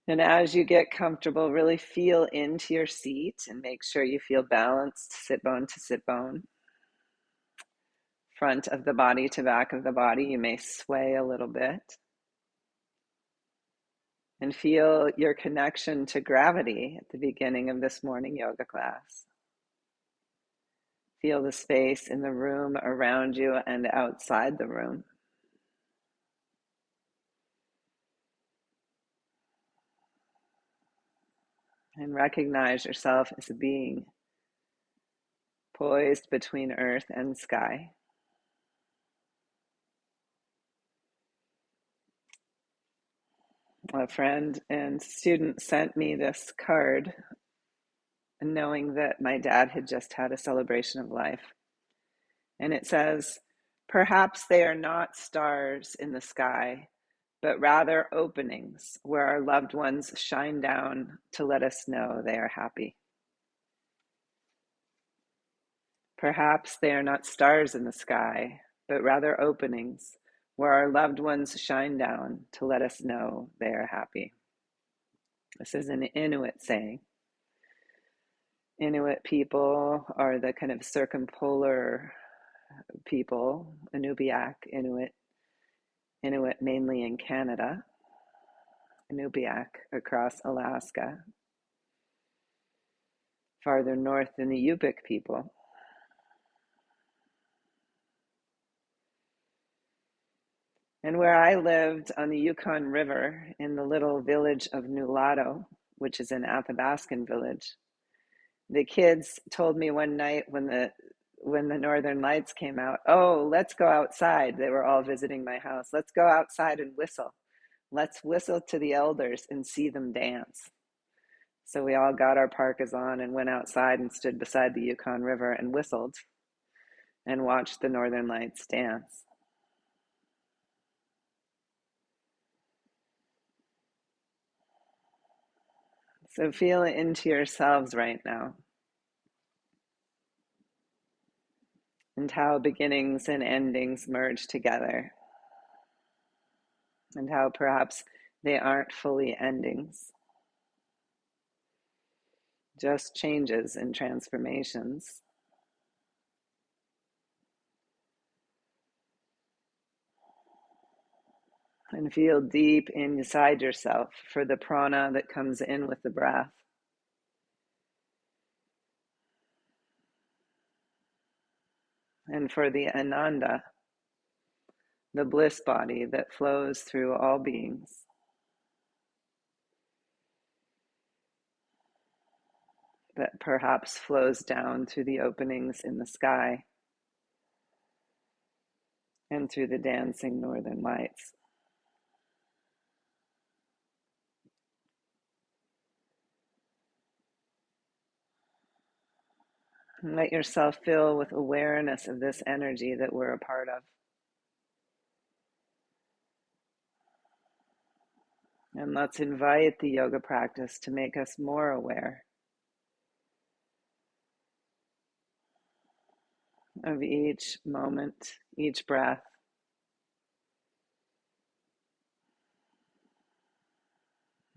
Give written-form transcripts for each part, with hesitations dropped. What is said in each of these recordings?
And as you get comfortable, really feel into your seat and make sure you feel balanced, sit bone to sit bone. Front of the body to back of the body, you may sway a little bit. And feel your connection to gravity at the beginning of this morning yoga class. Feel the space in the room around you and outside the room. And recognize yourself as a being poised between earth and sky. A friend and student sent me this card, knowing that my dad had just had a celebration of life. And it says, "Perhaps they are not stars in the sky, but rather openings where our loved ones shine down to let us know they are happy." Perhaps they are not stars in the sky, but rather openings where our loved ones shine down to let us know they are happy. This is an Inuit saying. Inuit people are the kind of circumpolar people, Inupiaq, Inuit mainly in Canada, Inupiaq across Alaska, farther north than the Yupik people. And where I lived on the Yukon River in the little village of Nulato, which is an Athabascan village, the kids told me one night when the northern lights came out, "Oh, let's go outside." They were all visiting my house. "Let's go outside and whistle. Let's whistle to the elders and see them dance." So we all got our parkas on and went outside and stood beside the Yukon River and whistled and watched the northern lights dance. So feel it into yourselves right now, and how beginnings and endings merge together, and how perhaps they aren't fully endings, just changes and transformations. And feel deep inside yourself for the prana that comes in with the breath. And for the ananda, the bliss body that flows through all beings. That perhaps flows down through the openings in the sky and through the dancing northern lights. And let yourself fill with awareness of this energy that we're a part of. And let's invite the yoga practice to make us more aware of each moment, each breath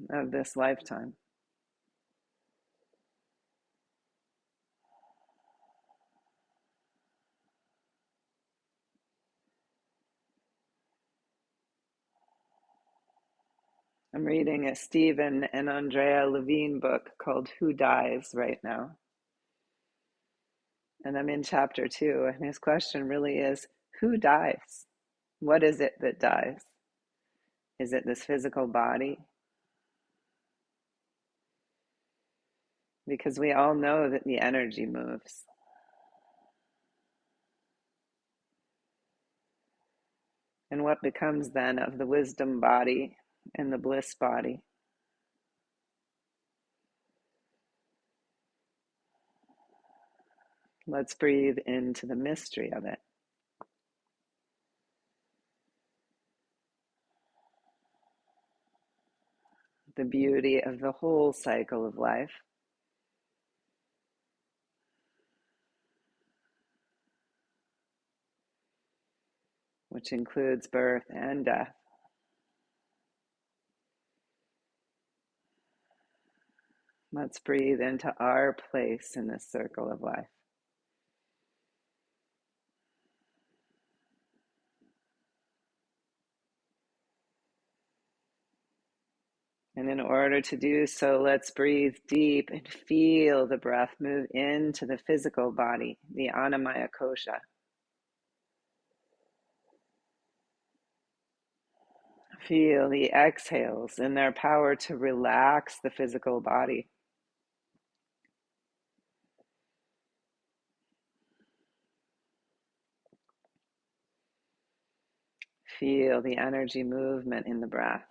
of this lifetime. I'm reading a Stephen and Andrea Levine book called Who Dies right now. And I'm in chapter 2, and his question really is, who dies? What is it that dies? Is it this physical body? Because we all know that the energy moves. And what becomes then of the wisdom body and the bliss body? Let's breathe into the mystery of it. The beauty of the whole cycle of life, which includes birth and death. Let's breathe into our place in this circle of life. And in order to do so, let's breathe deep and feel the breath move into the physical body, the Annamaya Kosha. Feel the exhales and their power to relax the physical body. Feel the energy movement in the breath.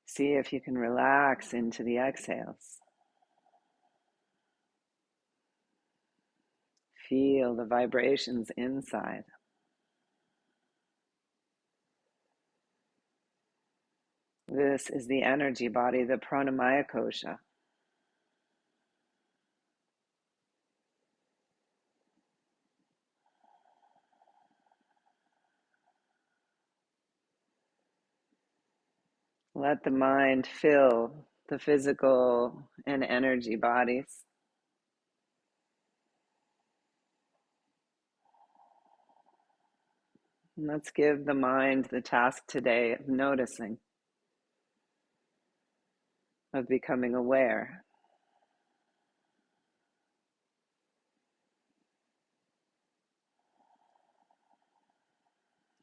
See if you can relax into the exhales. Feel the vibrations inside. This is the energy body, the pranamaya kosha. Let the mind fill the physical and energy bodies. And let's give the mind the task today of noticing, of becoming aware.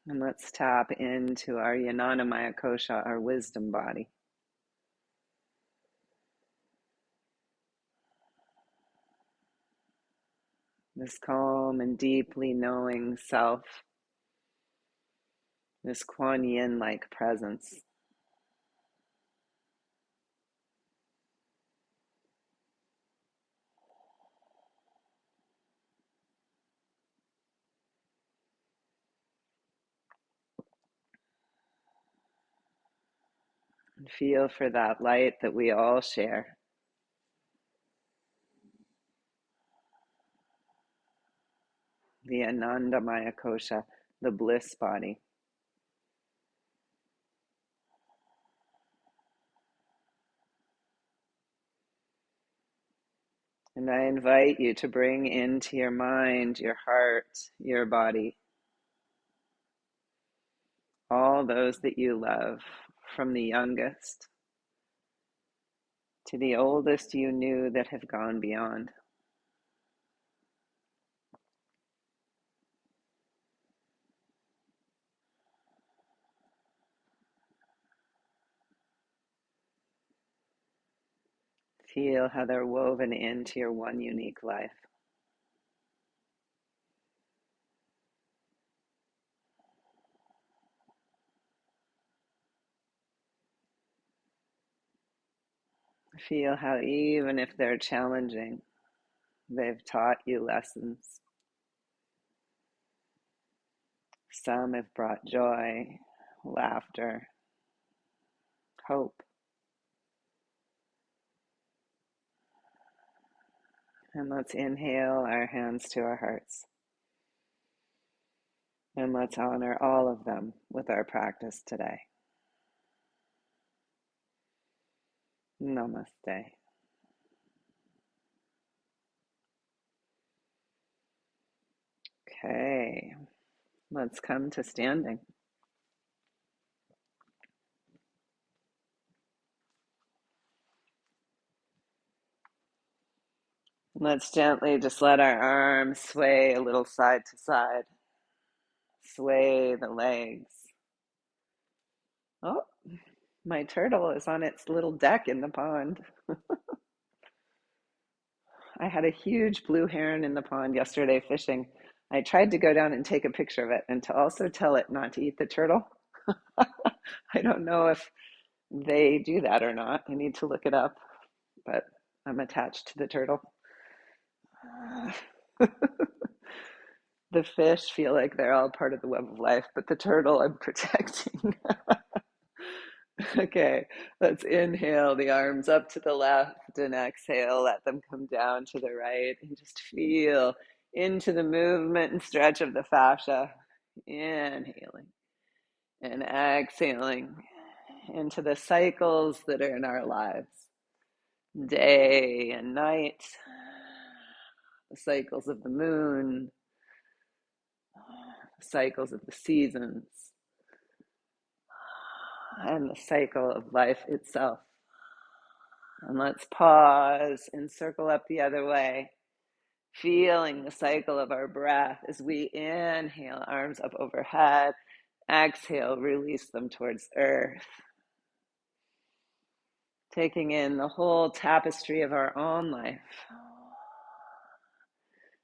And let's tap into our Jnanamaya kosha, our wisdom body. This calm and deeply knowing self, this Kuan Yin-like presence. And feel for that light that we all share. The Anandamaya kosha, the bliss body. And I invite you to bring into your mind, your heart, your body, all those that you love, from the youngest to the oldest you knew that have gone beyond. Feel how they're woven into your one unique life. Feel how even if they're challenging, they've taught you lessons. Some have brought joy, laughter, hope. And let's inhale our hands to our hearts. And let's honor all of them with our practice today. Namaste. Okay, let's come to standing. Let's gently just let our arms sway a little side to side. Sway the legs. Oh, my turtle is on its little deck in the pond. I had a huge blue heron in the pond yesterday fishing. I tried to go down and take a picture of it and to also tell it not to eat the turtle. I don't know if they do that or not. I need to look it up, but I'm attached to the turtle. The fish feel like they're all part of the web of life, but the turtle I'm protecting. Okay, let's inhale the arms up to the left and exhale, let them come down to the right, and just feel into the movement and stretch of the fascia. Inhaling and exhaling into the cycles that are in our lives, day and night, the cycles of the moon, the cycles of the seasons, and the cycle of life itself. And let's pause and circle up the other way, feeling the cycle of our breath as we inhale, arms up overhead, exhale, release them towards earth. Taking in the whole tapestry of our own life.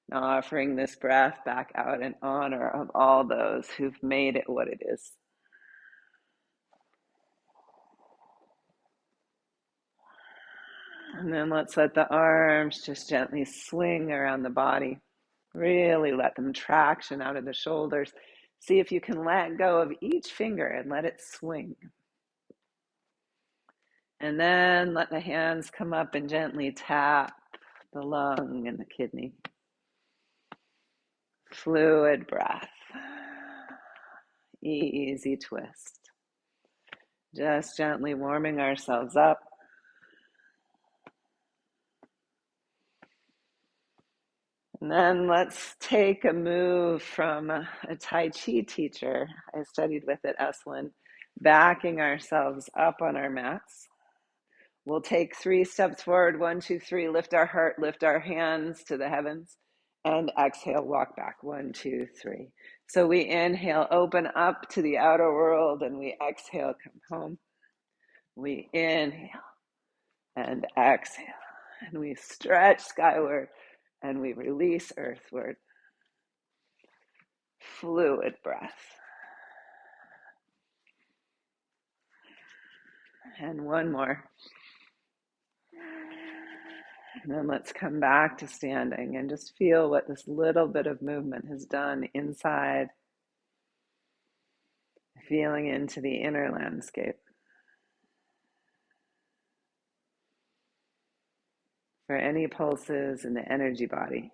Now offering this breath back out in honor of all those who've made it what it is. And then let's let the arms just gently swing around the body. Really let them traction out of the shoulders. See if you can let go of each finger and let it swing. And then let the hands come up and gently tap the lung and the kidney. Fluid breath. Easy twist. Just gently warming ourselves up. And then let's take a move from a Tai Chi teacher I studied with at Esalen, backing ourselves up on our mats. We'll take 3 steps forward, 1, 2, 3, lift our heart, lift our hands to the heavens, and exhale, walk back, 1, 2, 3. So we inhale, open up to the outer world, and we exhale, come home. We inhale and exhale, and we stretch skyward, and we release earthward. Fluid breath. And one more. And then let's come back to standing and just feel what this little bit of movement has done inside, feeling into the inner landscape. For any pulses in the energy body.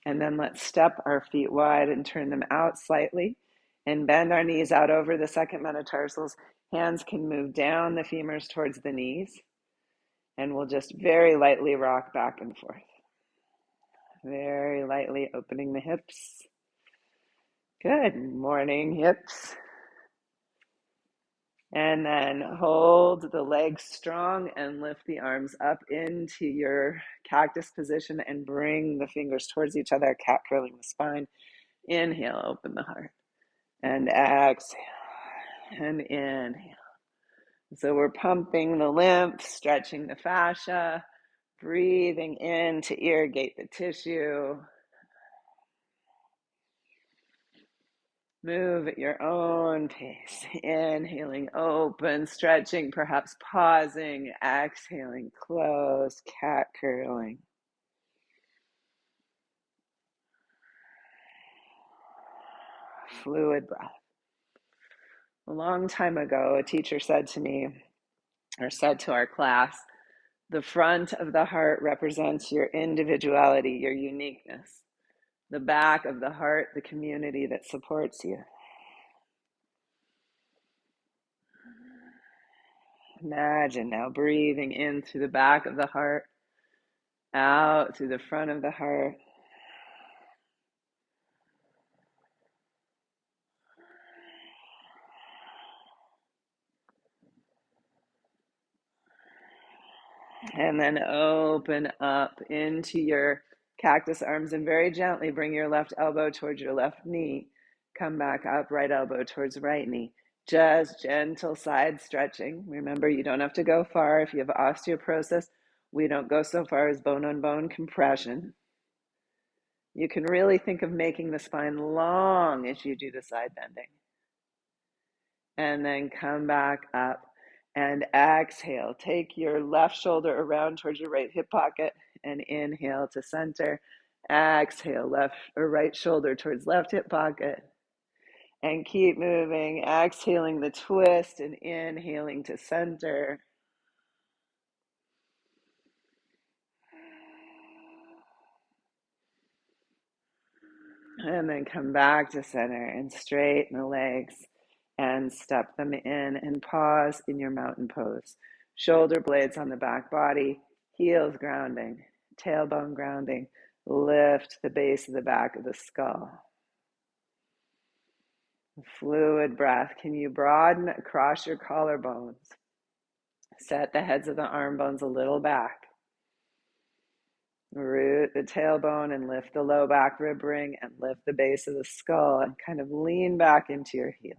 And then let's step our feet wide and turn them out slightly and bend our knees out over the second metatarsals. Hands can move down the femurs towards the knees, and we'll just very lightly rock back and forth. Very lightly opening the hips. Good morning, hips. And then hold the legs strong and lift the arms up into your cactus position and bring the fingers towards each other, cat curling the spine. Inhale, open the heart. And exhale. And inhale. So we're pumping the lymph, stretching the fascia, breathing in to irrigate the tissue. Move at your own pace. Inhaling, open, stretching, perhaps pausing, exhaling, close, cat curling. Fluid breath. A long time ago, a teacher said to me, or said to our class, the front of the heart represents your individuality, your uniqueness. The back of the heart, the community that supports you. Imagine now breathing in through the back of the heart, out through the front of the heart. And then open up into your cactus arms and very gently bring your left elbow towards your left knee. Come back up, right elbow towards right knee. Just gentle side stretching. Remember, you don't have to go far. If you have osteoporosis, we don't go so far as bone-on-bone compression. You can really think of making the spine long as you do the side bending. And then come back up and exhale. Take your left shoulder around towards your right hip pocket and inhale to center. Exhale, left or right shoulder towards left hip pocket. And keep moving, exhaling the twist and inhaling to center. And then come back to center and straighten the legs and step them in and pause in your mountain pose. Shoulder blades on the back body, heels grounding, tailbone grounding. Lift the base of the back of the skull. Fluid breath. Can you broaden across your collarbones? Set the heads of the arm bones a little back. Root the tailbone and lift the low back rib ring and lift the base of the skull and kind of lean back into your heels.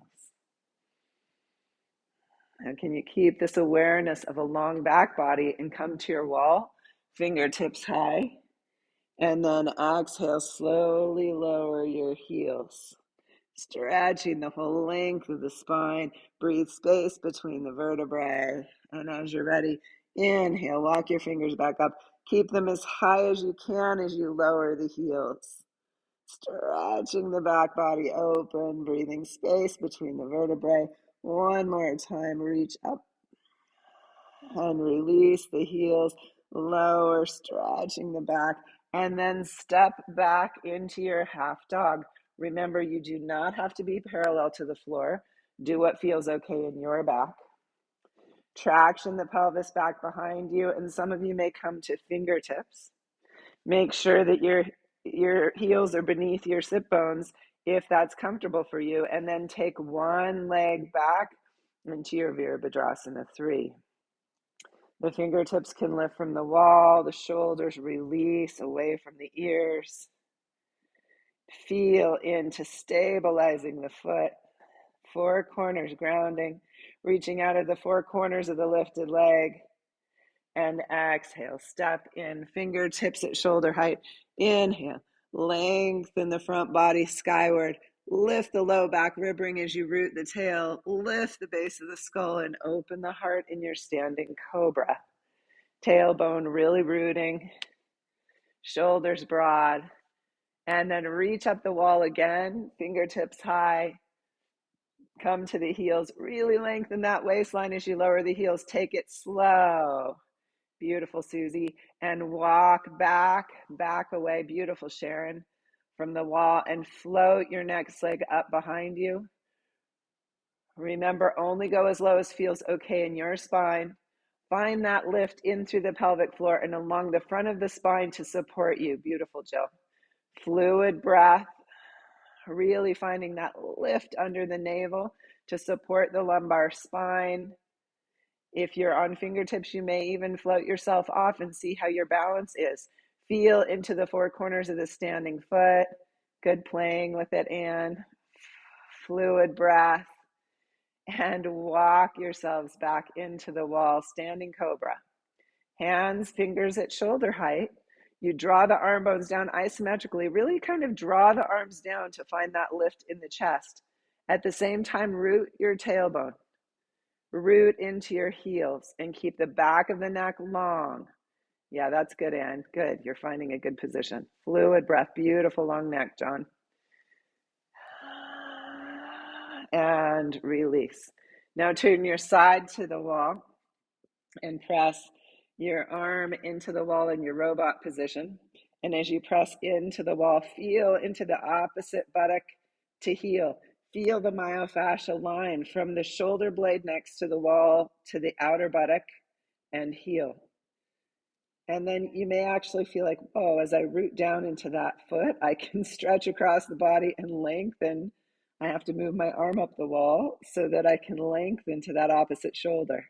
And can you keep this awareness of a long back body and come to your wall, fingertips high, and then exhale, slowly lower your heels. Stretching the whole length of the spine. Breathe space between the vertebrae. And as you're ready, inhale, walk your fingers back up. Keep them as high as you can as you lower the heels. Stretching the back body open, breathing space between the vertebrae. One more time, reach up and release the heels. Lower, stretching the back, and then step back into your half dog. Remember, you do not have to be parallel to the floor. Do what feels okay in your back. Traction the pelvis back behind you, and some of you may come to fingertips. Make sure that your heels are beneath your sit bones if that's comfortable for you, and then take one leg back into your Virabhadrasana 3. The fingertips can lift from the wall, the shoulders release away from the ears. Feel into stabilizing the foot, four corners grounding, reaching out of the four corners of the lifted leg. And exhale, step in, fingertips at shoulder height. Inhale, lengthen the front body skyward. Lift the low back rib ring as you root the tail. Lift the base of the skull and open the heart in your standing cobra. Tailbone really rooting, shoulders broad, and then reach up the wall again, fingertips high. Come to the heels, really lengthen that waistline as you lower the heels. Take it slow. Beautiful, Susie. And walk back away. Beautiful, Sharon, from the wall, and float your next leg up behind you. Remember, only go as low as feels okay in your spine. Find that lift in through the pelvic floor and along the front of the spine to support you. Beautiful, Jill. Fluid breath, really finding that lift under the navel to support the lumbar spine. If you're on fingertips, you may even float yourself off and see how your balance is. Feel into the four corners of the standing foot. Good playing with it, Anne. Fluid breath. And walk yourselves back into the wall, standing cobra. Hands, fingers at shoulder height. You draw the arm bones down isometrically. Really kind of draw the arms down to find that lift in the chest. At the same time, root your tailbone. Root into your heels and keep the back of the neck long. Yeah, that's good, Anne. Good. You're finding a good position. Fluid breath. Beautiful long neck, John. And release. Now turn your side to the wall and press your arm into the wall in your robot position. And as you press into the wall, feel into the opposite buttock to heel. Feel the myofascial line from the shoulder blade next to the wall to the outer buttock and heel. And then you may actually feel like, oh, as I root down into that foot, I can stretch across the body and lengthen. I have to move my arm up the wall so that I can lengthen to that opposite shoulder.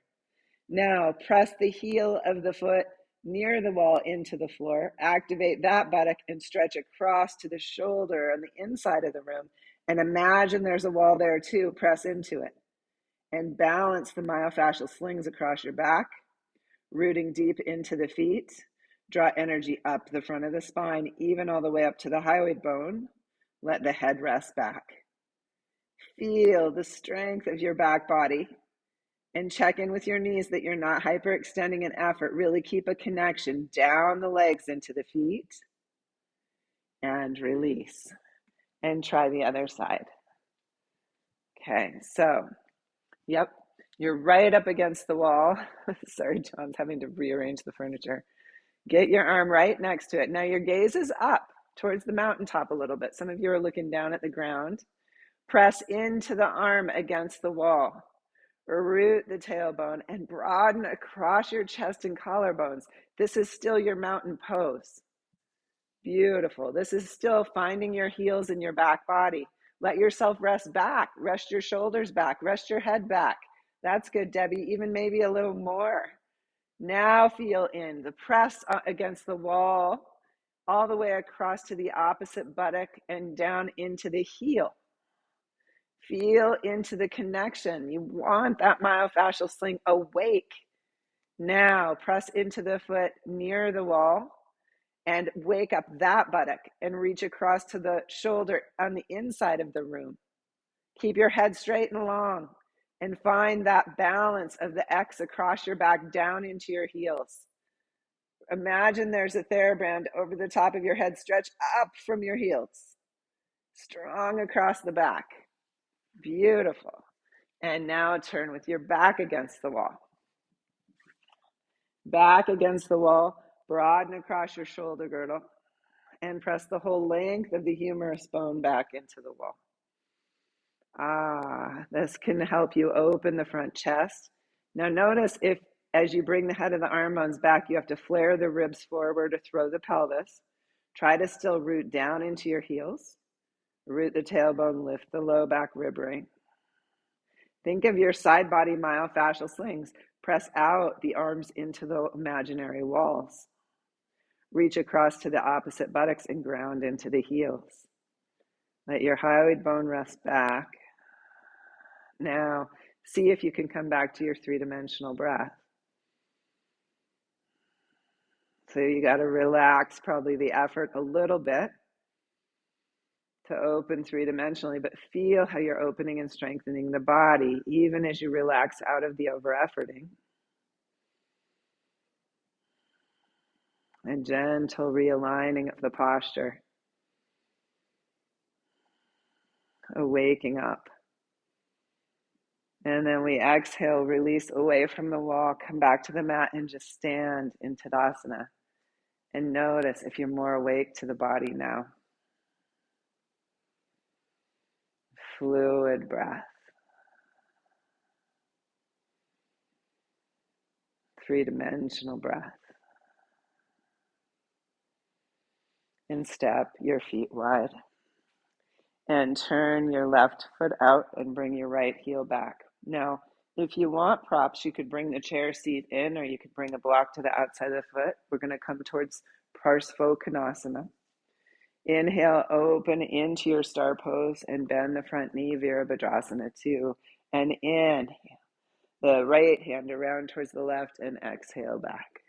Now press the heel of the foot near the wall into the floor. Activate that buttock and stretch across to the shoulder on the inside of the room. And imagine there's a wall there too. Press into it. And balance the myofascial slings across your back, rooting deep into the feet. Draw energy up the front of the spine, even all the way up to the hyoid bone. Let the head rest back. Feel the strength of your back body. And check in with your knees that you're not hyperextending an effort. Really keep a connection down the legs into the feet. And release. And try the other side. Okay, so, yep, you're right up against the wall. Sorry, John's having to rearrange the furniture. Get your arm right next to it. Now your gaze is up towards the mountaintop a little bit. Some of you are looking down at the ground. Press into the arm against the wall. Root the tailbone and broaden across your chest and collarbones. This is still your mountain pose. Beautiful. This is still finding your heels in your back body. Let yourself rest back. Rest your shoulders back. Rest your head back. That's good, Debbie. Even maybe a little more. Now feel in the press against the wall, all the way across to the opposite buttock and down into the heel. Feel into the connection. You want that myofascial sling awake. Now press into the foot near the wall and wake up that buttock and reach across to the shoulder on the inside of the room. Keep your head straight and long and find that balance of the X across your back down into your heels. Imagine there's a TheraBand over the top of your head. Stretch up from your heels. Strong across the back. Beautiful. And now turn with your back against the wall. Back against the wall. Broaden across your shoulder girdle. And press the whole length of the humerus bone back into the wall. This can help you open the front chest. Now notice if, as you bring the head of the arm bones back, you have to flare the ribs forward or throw the pelvis. Try to still root down into your heels. Root the tailbone, lift the low back rib ring. Think of your side body myofascial slings. Press out the arms into the imaginary walls. Reach across to the opposite buttocks and ground into the heels. Let your hyoid bone rest back. Now, see if you can come back to your three-dimensional breath. So you got to relax probably the effort a little bit to open three-dimensionally, but feel how you're opening and strengthening the body, even as you relax out of the over-efforting. And gentle realigning of the posture. Waking up. And then we exhale, release away from the wall, come back to the mat and just stand in Tadasana. And notice if you're more awake to the body now. Fluid breath. Three-dimensional breath. And step your feet wide. And turn your left foot out and bring your right heel back. Now, if you want props, you could bring the chair seat in, or you could bring a block to the outside of the foot. We're going to come towards Parsvottanasana. Inhale, open into your star pose and bend the front knee, Virabhadrasana 2. And inhale, the right hand around towards the left and exhale back.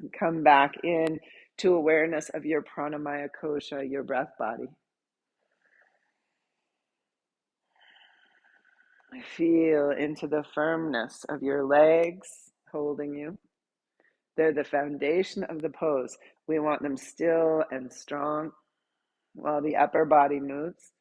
And come back in to awareness of your pranamaya kosha, your breath body. Feel into the firmness of your legs holding you. They're the foundation of the pose. We want them still and strong while the upper body moves.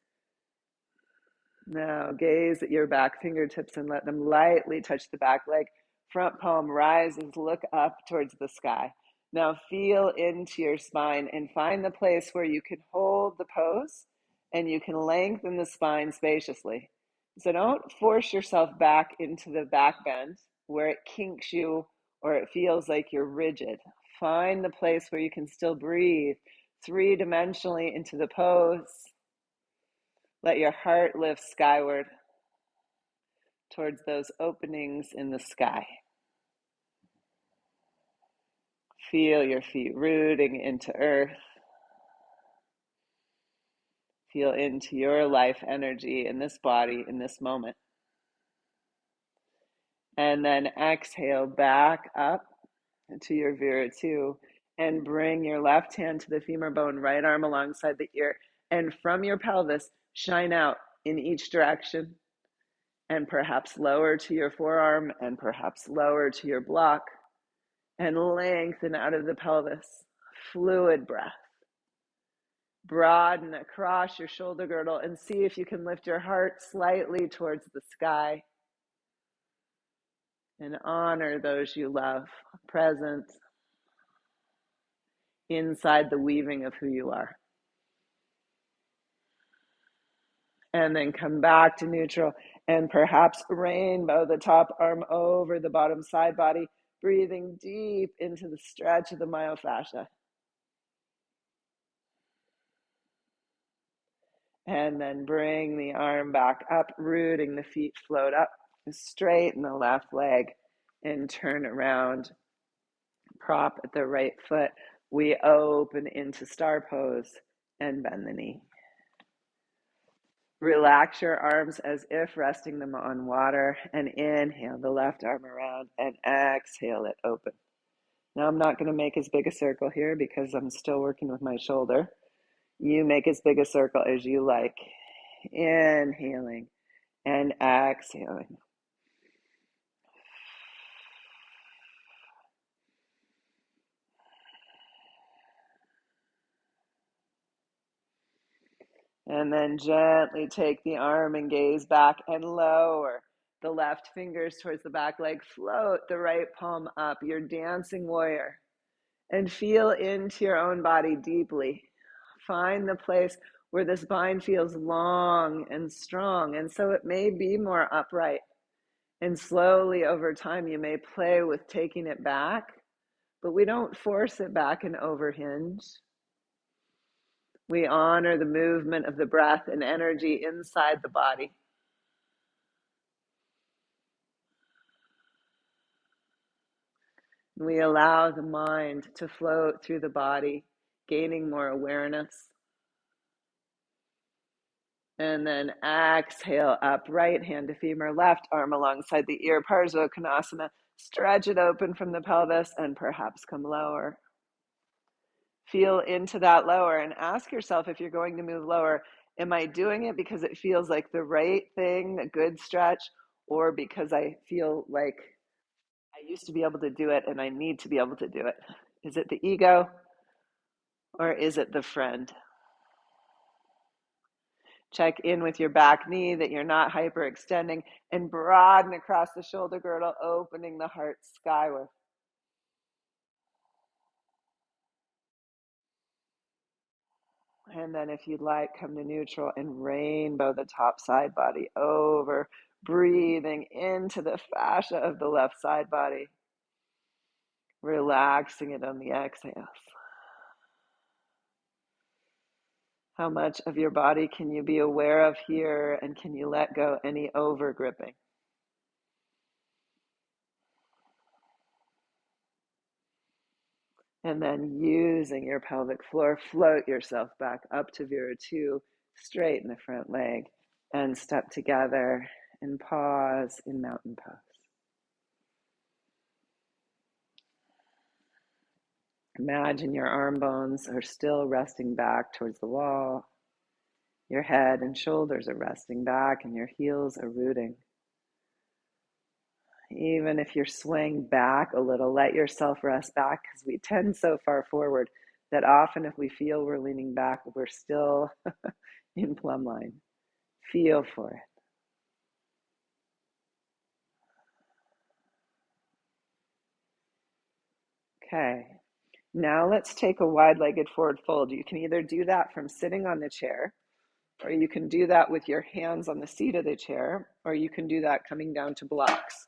Now gaze at your back fingertips and let them lightly touch the back leg. Front palm rises, look up towards the sky. Now feel into your spine and find the place where you can hold the pose and you can lengthen the spine spaciously. So don't force yourself back into the back bend where it kinks you or it feels like you're rigid. Find the place where you can still breathe three-dimensionally into the pose. Let your heart lift skyward towards those openings in the sky. Feel your feet rooting into earth. Feel into your life energy in this body, in this moment. And then exhale back up to your Vira 2 and bring your left hand to the femur bone, right arm alongside the ear. And from your pelvis, shine out in each direction. And perhaps lower to your forearm and perhaps lower to your block. And lengthen out of the pelvis. Fluid breath. Broaden across your shoulder girdle and see if you can lift your heart slightly towards the sky and honor those you love, present inside the weaving of who you are. And then come back to neutral and perhaps rainbow the top arm over the bottom side body, breathing deep into the stretch of the myofascia. And then bring the arm back up, rooting the feet, float up, straighten the left leg, and turn around. Prop at the right foot. We open into star pose and bend the knee. Relax your arms as if resting them on water, and inhale the left arm around and exhale it open. Now I'm not going to make as big a circle here because I'm still working with my shoulder. You make as big a circle as you like. Inhaling and exhaling. And then gently take the arm and gaze back and lower the left fingers towards the back leg. Float the right palm up, your dancing warrior. And feel into your own body deeply. Find the place where the spine feels long and strong, and so it may be more upright. And slowly over time, you may play with taking it back, but we don't force it back and overhinge. We honor the movement of the breath and energy inside the body. We allow the mind to float through the body, gaining more awareness. And then exhale up, right hand to femur, left arm alongside the ear, Parsvakonasana. Stretch it open from the pelvis and perhaps come lower. Feel into that lower and ask yourself, if you're going to move lower, am I doing it because it feels like the right thing, a good stretch, or because I feel like I used to be able to do it and I need to be able to do it? Is it the ego or is it the friend? Check in with your back knee that you're not hyperextending, and broaden across the shoulder girdle, opening the heart skyward. And then if you'd like, come to neutral and rainbow the top side body over, breathing into the fascia of the left side body, relaxing it on the exhales. How much of your body can you be aware of here, and can you let go any over gripping? And then using your pelvic floor, float yourself back up to Viratu, straighten the front leg, and step together and pause in mountain pose. Imagine your arm bones are still resting back towards the wall. Your head and shoulders are resting back and your heels are rooting. Even if you're swaying back a little, let yourself rest back, because we tend so far forward that often if we feel we're leaning back, we're still in plumb line. Feel for it. Okay, now let's take a wide-legged forward fold. You can either do that from sitting on the chair, or you can do that with your hands on the seat of the chair, or you can do that coming down to blocks.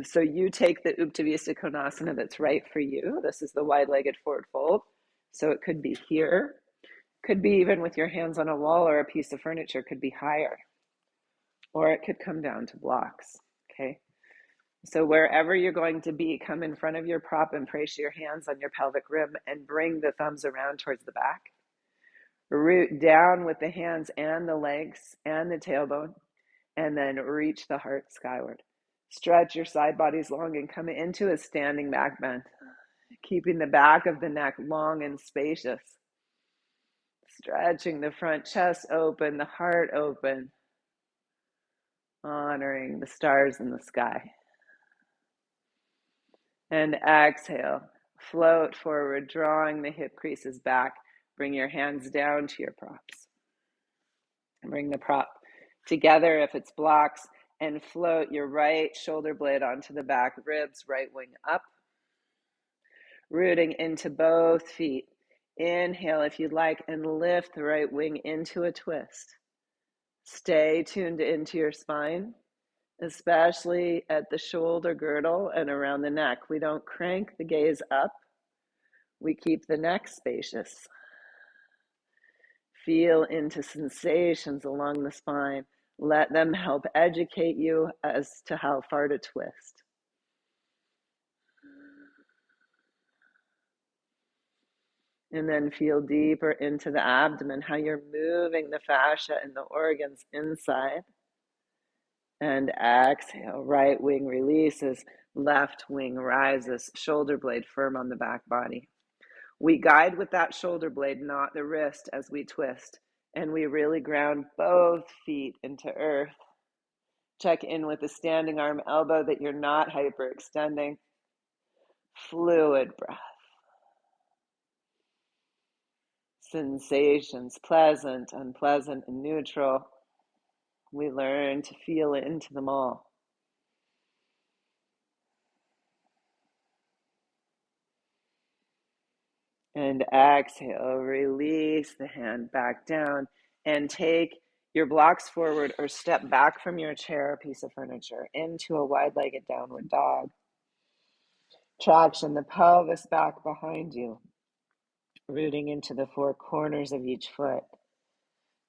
So you take the Uttanasana Konasana that's right for you. This is the wide-legged forward fold. So it could be here, could be even with your hands on a wall or a piece of furniture, could be higher, or it could come down to blocks, okay? So wherever you're going to be, come in front of your prop and place your hands on your pelvic rim and bring the thumbs around towards the back. Root down with the hands and the legs and the tailbone, and then reach the heart skyward. Stretch your side bodies long and come into a standing back bend, keeping the back of the neck long and spacious. Stretching the front chest open, the heart open, honoring the stars in the sky. And exhale, float forward, drawing the hip creases back, Bring your hands down to your props. Bring the prop together if it's blocks, and float your right shoulder blade onto the back ribs, right wing up, rooting into both feet. Inhale if you'd like, and lift the right wing into a twist. Stay tuned into your spine, especially at the shoulder girdle and around the neck. We don't crank the gaze up. We keep the neck spacious. Feel into sensations along the spine. Let them help educate you as to how far to twist. And then feel deeper into the abdomen, how you're moving the fascia and the organs inside. And exhale, right wing releases, left wing rises, shoulder blade firm on the back body. We guide with that shoulder blade, not the wrist, as we twist. And we really ground both feet into earth. Check in with the standing arm elbow that you're not hyperextending. Fluid breath. Sensations, pleasant, unpleasant, and neutral. We learn to feel into them all. And exhale, release the hand back down and take your blocks forward or step back from your chair or piece of furniture into a wide-legged downward dog. Traction the pelvis back behind you, rooting into the four corners of each foot.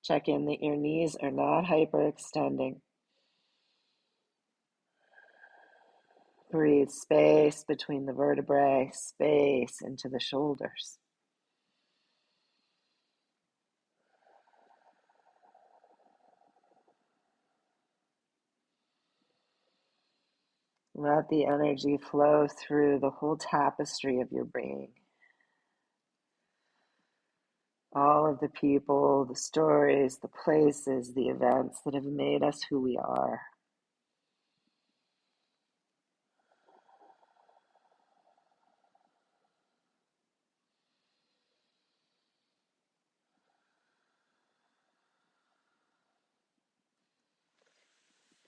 Check in that your knees are not hyperextending. Breathe space between the vertebrae, space into the shoulders. Let the energy flow through the whole tapestry of your being. All of the people, the stories, the places, the events that have made us who we are.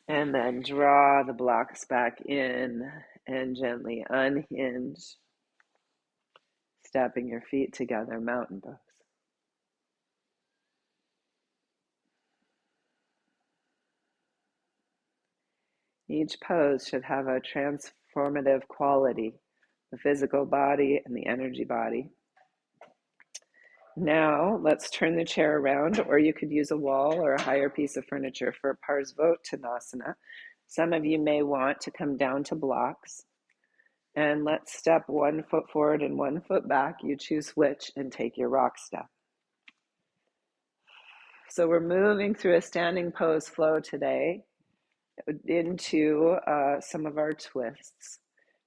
And then draw the blocks back in and gently unhinge, stepping your feet together, mountain pose. Each pose should have a transformative quality, the physical body and the energy body. Now, let's turn the chair around, or you could use a wall or a higher piece of furniture for Parsvottanasana. Some of you may want to come down to blocks. And let's step 1 foot forward and 1 foot back. You choose which and take your rock step. So we're moving through a standing pose flow today into some of our twists.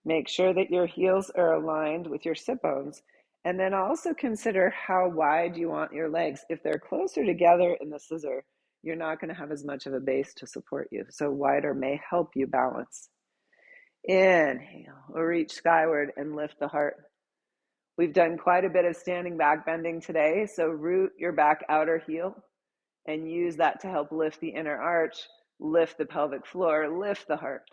Make sure that your heels are aligned with your sit bones. And then also consider how wide you want your legs. If they're closer together in the scissor, you're not going to have as much of a base to support you. So wider may help you balance. Inhale, or reach skyward and lift the heart. We've done quite a bit of standing back bending today, so root your back outer heel and use that to help lift the inner arch, lift the pelvic floor, lift the heart.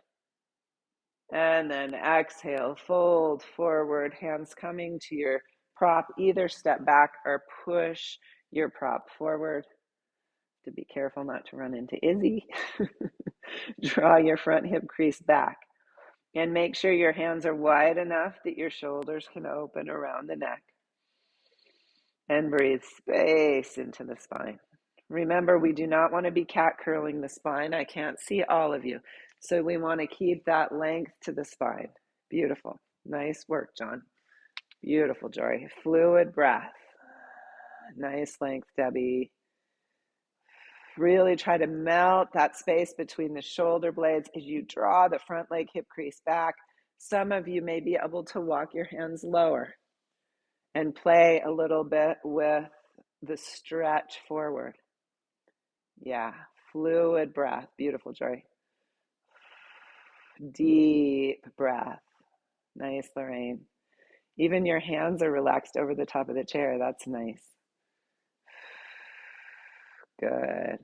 And then exhale, fold forward, hands coming to your prop. Either step back or push your prop forward. To be careful not to run into Izzy. Draw your front hip crease back. And make sure your hands are wide enough that your shoulders can open around the neck. And breathe space into the spine. Remember, we do not want to be cat curling the spine. I can't see all of you. So we want to keep that length to the spine. Beautiful. Nice work, John. Beautiful, Jory. Fluid breath. Nice length, Debbie. Really try to melt that space between the shoulder blades as you draw the front leg hip crease back. Some of you may be able to walk your hands lower and play a little bit with the stretch forward. Yeah, fluid breath. Beautiful, Joy. Deep breath. Nice, Lorraine. Even your hands are relaxed over the top of the chair. That's nice. Good.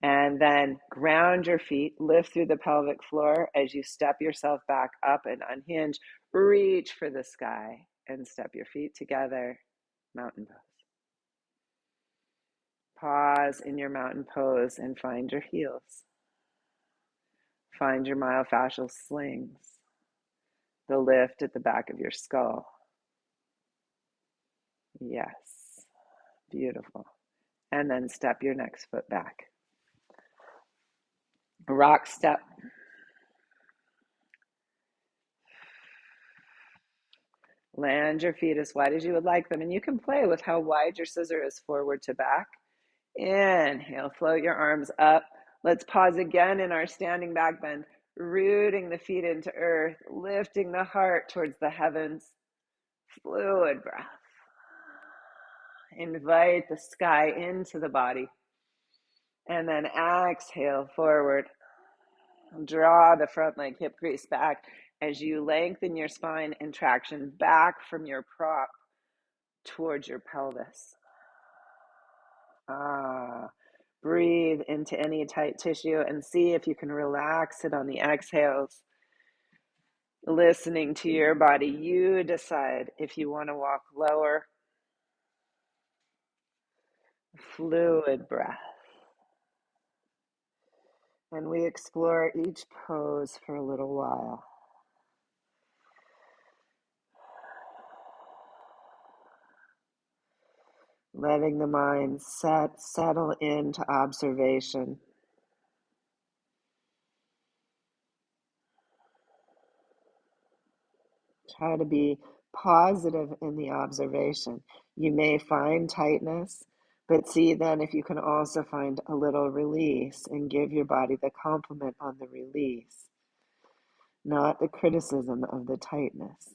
And then ground your feet, lift through the pelvic floor as you step yourself back up and unhinge. Reach for the sky and step your feet together, mountain pose. Pause in your mountain pose and find your heels. Find your myofascial slings, the lift at the back of your skull. Yes, beautiful. And then step your next foot back. Rock step. Land your feet as wide as you would like them, and you can play with how wide your scissor is forward to back. Inhale, float your arms up. Let's pause again in our standing back bend, rooting the feet into earth, lifting the heart towards the heavens. Fluid breath. Invite the sky into the body. And then exhale forward. Draw the front leg hip crease back as you lengthen your spine and traction back from your prop towards your pelvis. Breathe into any tight tissue and see if you can relax it on the exhales. Listening to your body, you decide if you want to walk lower. Fluid breath. And we explore each pose for a little while. Letting the mind settle into observation. Try to be positive in the observation. You may find tightness, but see then if you can also find a little release and give your body the compliment on the release, not the criticism of the tightness.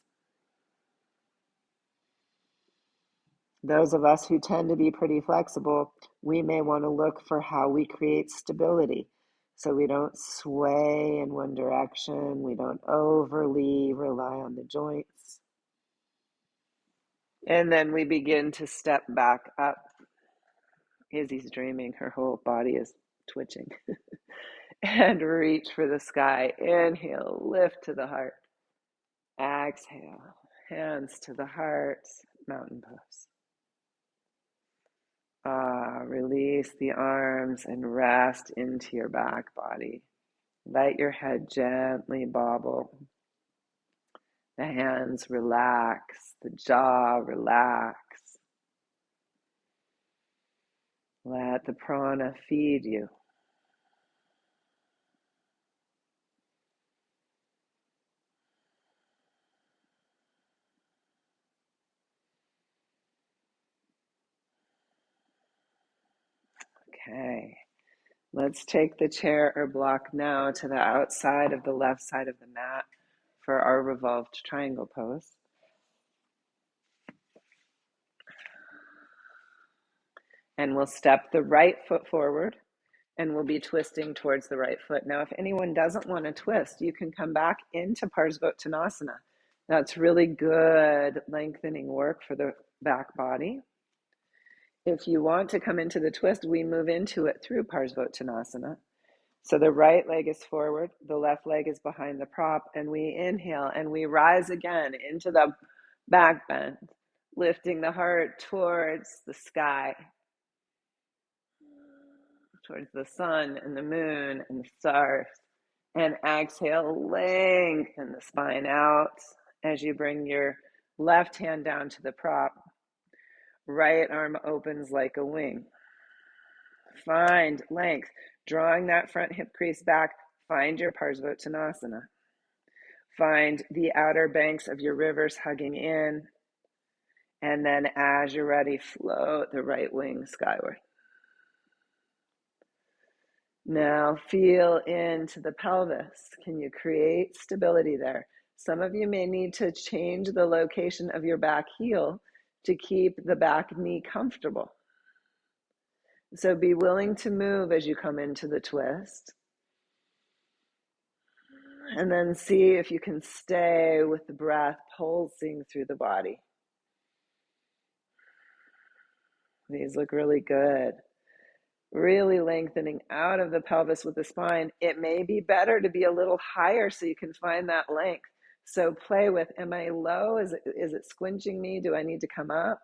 Those of us who tend to be pretty flexible, we may want to look for how we create stability so we don't sway in one direction, we don't overly rely on the joints. And then we begin to step back up. Izzy's dreaming, her whole body is twitching. And reach for the sky. Inhale, lift to the heart. Exhale, hands to the heart, mountain pose. Release the arms and rest into your back body. Let your head gently bobble. The hands relax, the jaw relax. Let the prana feed you. Okay, let's take the chair or block now to the outside of the left side of the mat for our revolved triangle pose. And we'll step the right foot forward and we'll be twisting towards the right foot. Now, if anyone doesn't want to twist, you can come back into Parsvottanasana. That's really good lengthening work for the back body. If you want to come into the twist, we move into it through Parsvottanasana. So the right leg is forward, the left leg is behind the prop, and we inhale and we rise again into the back bend, lifting the heart towards the sky, towards the sun and the moon and the stars. And exhale, lengthen the spine out as you bring your left hand down to the prop. Right arm opens like a wing. Find length, drawing that front hip crease back. Find your Parsvottanasana. Find the outer banks of your rivers hugging in. And then as you're ready, float the right wing skyward. Now feel into the pelvis. Can you create stability there? Some of you may need to change the location of your back heel to keep the back knee comfortable. So be willing to move as you come into the twist. And then see if you can stay with the breath pulsing through the body. These look really good. really lengthening out of the pelvis with the spine. It may be better to be a little higher so you can find that length. So play with, am I low? Is it squinching me? Do I need to come up?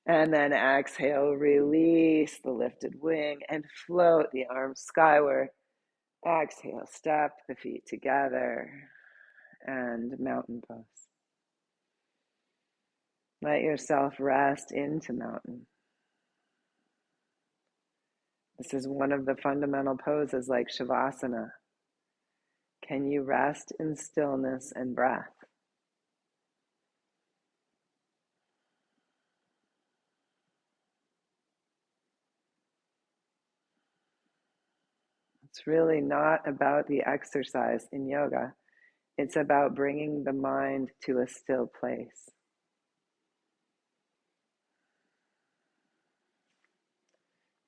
And then exhale, release the lifted wing and float the arms skyward. Exhale, step the feet together and mountain pose. Let yourself rest into mountain. This is one of the fundamental poses like Shavasana. Can you rest in stillness and breath? It's really not about the exercise in yoga. It's about bringing the mind to a still place.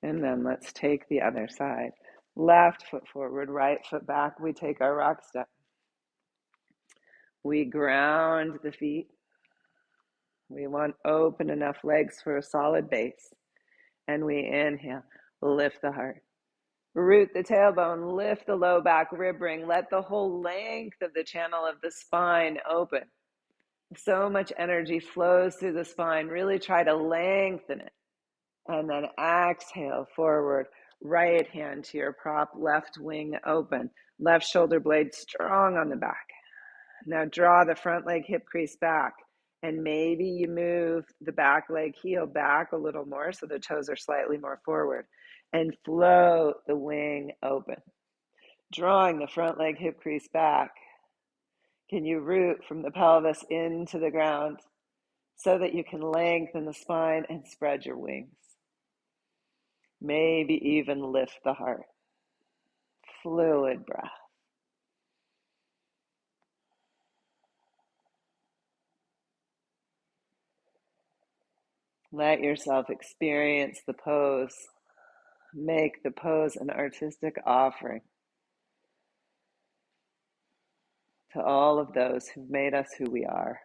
And then let's take the other side. Left foot forward, right foot back. We take our rock step. We ground the feet. We want open enough legs for a solid base. And we inhale, lift the heart. Root the tailbone, lift the low back rib ring. Let the whole length of the channel of the spine open. So much energy flows through the spine. Really try to lengthen it. And then exhale forward. Right hand to your prop, left wing open. Left shoulder blade strong on the back. Now draw the front leg hip crease back. And maybe you move the back leg heel back a little more so the toes are slightly more forward. And float the wing open. Drawing the front leg hip crease back. Can you root from the pelvis into the ground so that you can lengthen the spine and spread your wings? Maybe even lift the heart. Fluid breath. Let yourself experience the pose. Make the pose an artistic offering to all of those who've made us who we are.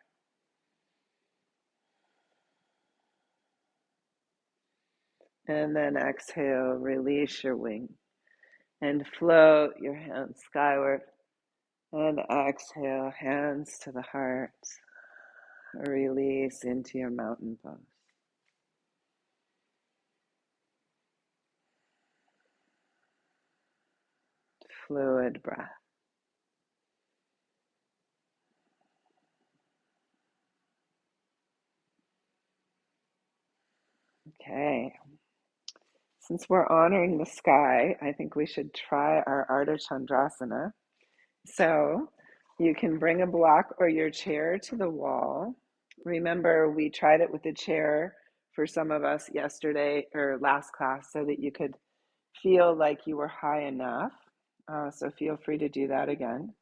And then exhale, release your wing and float your hands skyward. And exhale, hands to the heart. Release into your mountain pose. Fluid breath. Okay. Since we're honoring the sky, I think we should try our Ardha Chandrasana. So you can bring a block or your chair to the wall. Remember, we tried it with the chair for some of us yesterday or last class so that you could feel like you were high enough. So feel free to do that again.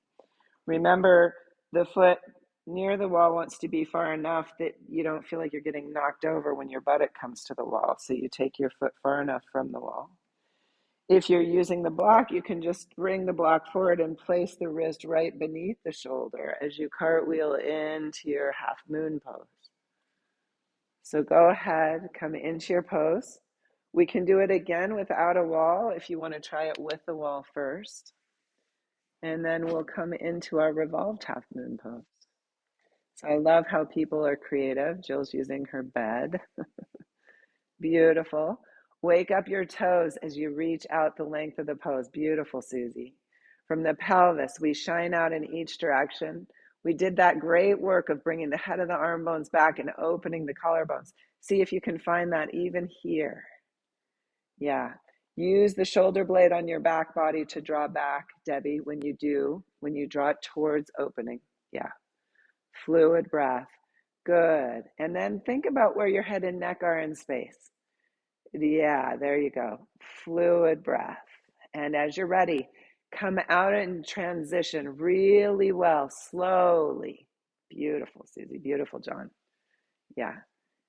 Remember, the foot near the wall wants to be far enough that you don't feel like you're getting knocked over when your buttock comes to the wall. So you take your foot far enough from the wall. If you're using the block, you can just bring the block forward and place the wrist right beneath the shoulder as you cartwheel into your half moon pose. So go ahead, come into your pose. We can do it again without a wall if you want to try it with the wall first. And then we'll come into our revolved half moon pose. So I love how people are creative. Jill's using her bed. Beautiful. Wake up your toes as you reach out the length of the pose. Beautiful, Susie. From the pelvis, we shine out in each direction. We did that great work of bringing the head of the arm bones back and opening the collarbones. See if you can find that even here. Yeah. Use the shoulder blade on your back body to draw back, Debbie, when you draw it towards opening. Yeah. Fluid breath. Good. And then think about where your head and neck are in space. Yeah, there you go. Fluid breath. And as you're ready, come out and transition really well, slowly. Beautiful, Susie. Beautiful, John. Yeah.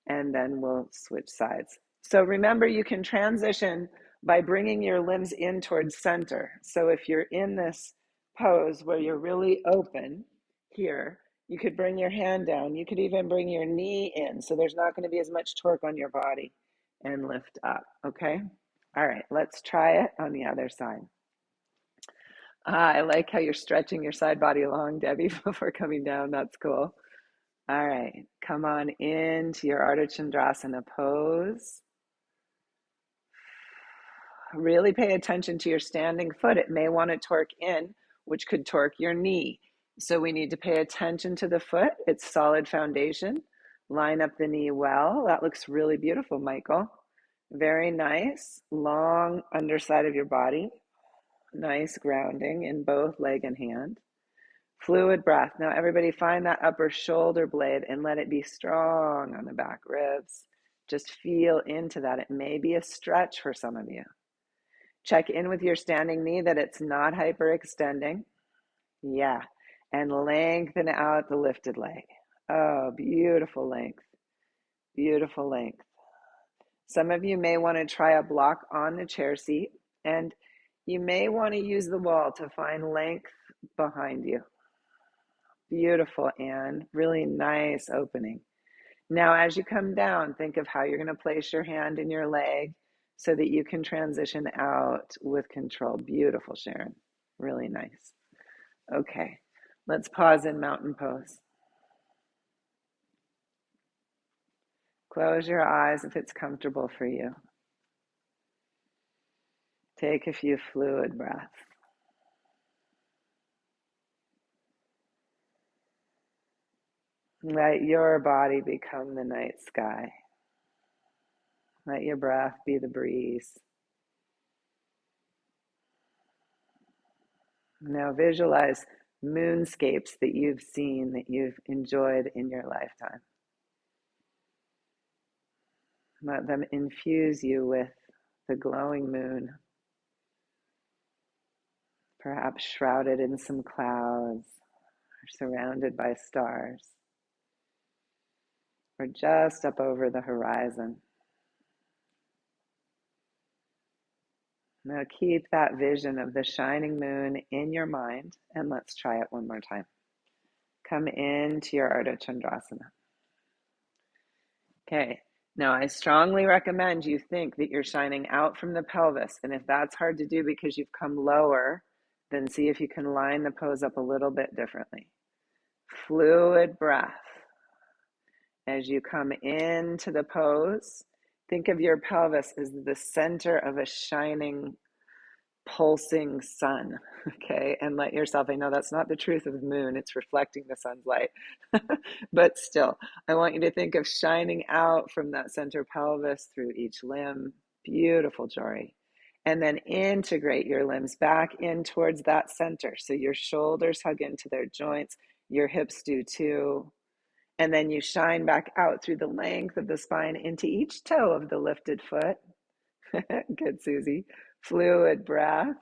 And then we'll switch sides. So remember, you can transition by bringing your limbs in towards center. So if you're in this pose where you're really open here, you could bring your hand down. You could even bring your knee in. So there's not going to be as much torque on your body and lift up. Okay. All right, let's try it on the other side. I like how you're stretching your side body long, Debbie, before coming down. That's cool. All right, come on into your Ardha Chandrasana pose. Really pay attention to your standing foot. It may want to torque in, which could torque your knee. So we need to pay attention to the foot. It's solid foundation. Line up the knee well. That looks really beautiful, Michael. Very nice. Long underside of your body. Nice grounding in both leg and hand. Fluid breath. Now everybody find that upper shoulder blade and let it be strong on the back ribs. Just feel into that. It may be a stretch for some of you. Check in with your standing knee that it's not hyperextending. Yeah. And lengthen out the lifted leg. Oh, beautiful length. Beautiful length. Some of you may want to try a block on the chair seat, and you may want to use the wall to find length behind you. Beautiful, Anne. Really nice opening. Now, as you come down, think of how you're going to place your hand in your leg so that you can transition out with control. Beautiful, Sharon. Really nice. Okay, let's pause in mountain pose. Close your eyes if it's comfortable for you. Take a few fluid breaths. Let your body become the night sky. Let your breath be the breeze. Now visualize moonscapes that you've seen, that you've enjoyed in your lifetime. Let them infuse you with the glowing moon, perhaps shrouded in some clouds, or surrounded by stars, or just up over the horizon. Now keep that vision of the shining moon in your mind, and let's try it one more time. Come into your Ardha Chandrasana. Okay, now I strongly recommend you think that you're shining out from the pelvis, and if that's hard to do because you've come lower, then see if you can line the pose up a little bit differently. Fluid breath. As you come into the pose, think of your pelvis as the center of a shining, pulsing sun, okay? And let yourself, I know that's not the truth of the moon, it's reflecting the sun's light, but still, I want you to think of shining out from that center pelvis through each limb. Beautiful, Jory. And then integrate your limbs back in towards that center. So your shoulders hug into their joints, your hips do too. And then you shine back out through the length of the spine into each toe of the lifted foot. Good, Susie. Fluid breath.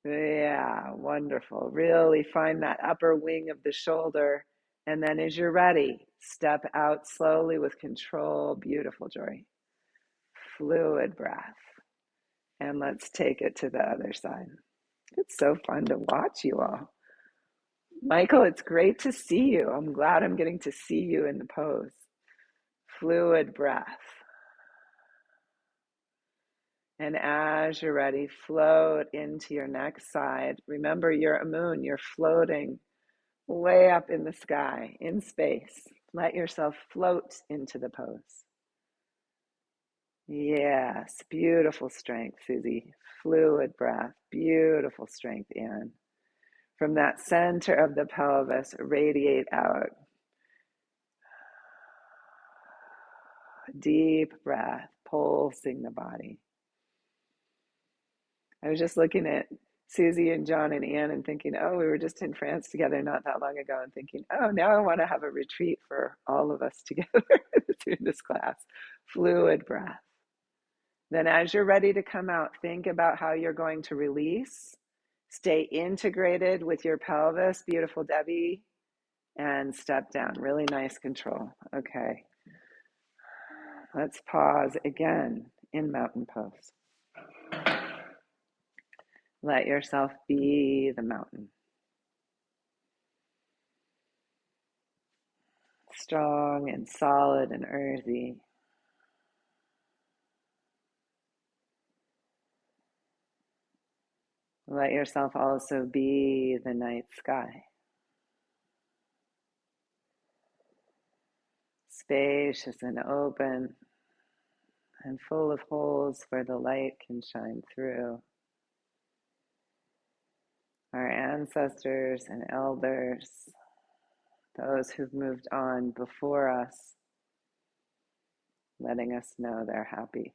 Yeah, wonderful. Really find that upper wing of the shoulder. And then as you're ready, step out slowly with control. Beautiful, Jory. Fluid breath. And let's take it to the other side. It's so fun to watch you all. Michael, it's great to see you. I'm glad I'm getting to see you in the pose. Fluid breath. And as you're ready, float into your next side. Remember, you're a moon. You're floating way up in the sky, in space. Let yourself float into the pose. Yes, beautiful strength, Susie. Fluid breath, beautiful strength, Anne. From that center of the pelvis, radiate out. Deep breath, pulsing the body. I was just looking at Susie and John and Anne and thinking, oh, we were just in France together not that long ago, and thinking, oh, now I want to have a retreat for all of us together through this class. Fluid breath. Then as you're ready to come out, think about how you're going to release. Stay integrated with your pelvis, beautiful Debbie, and step down. Really nice control. Okay. Let's pause again in mountain pose. Let yourself be the mountain. Strong and solid and earthy. Let yourself also be the night sky, spacious and open and full of holes where the light can shine through. Our ancestors and elders, those who've moved on before us, letting us know they're happy.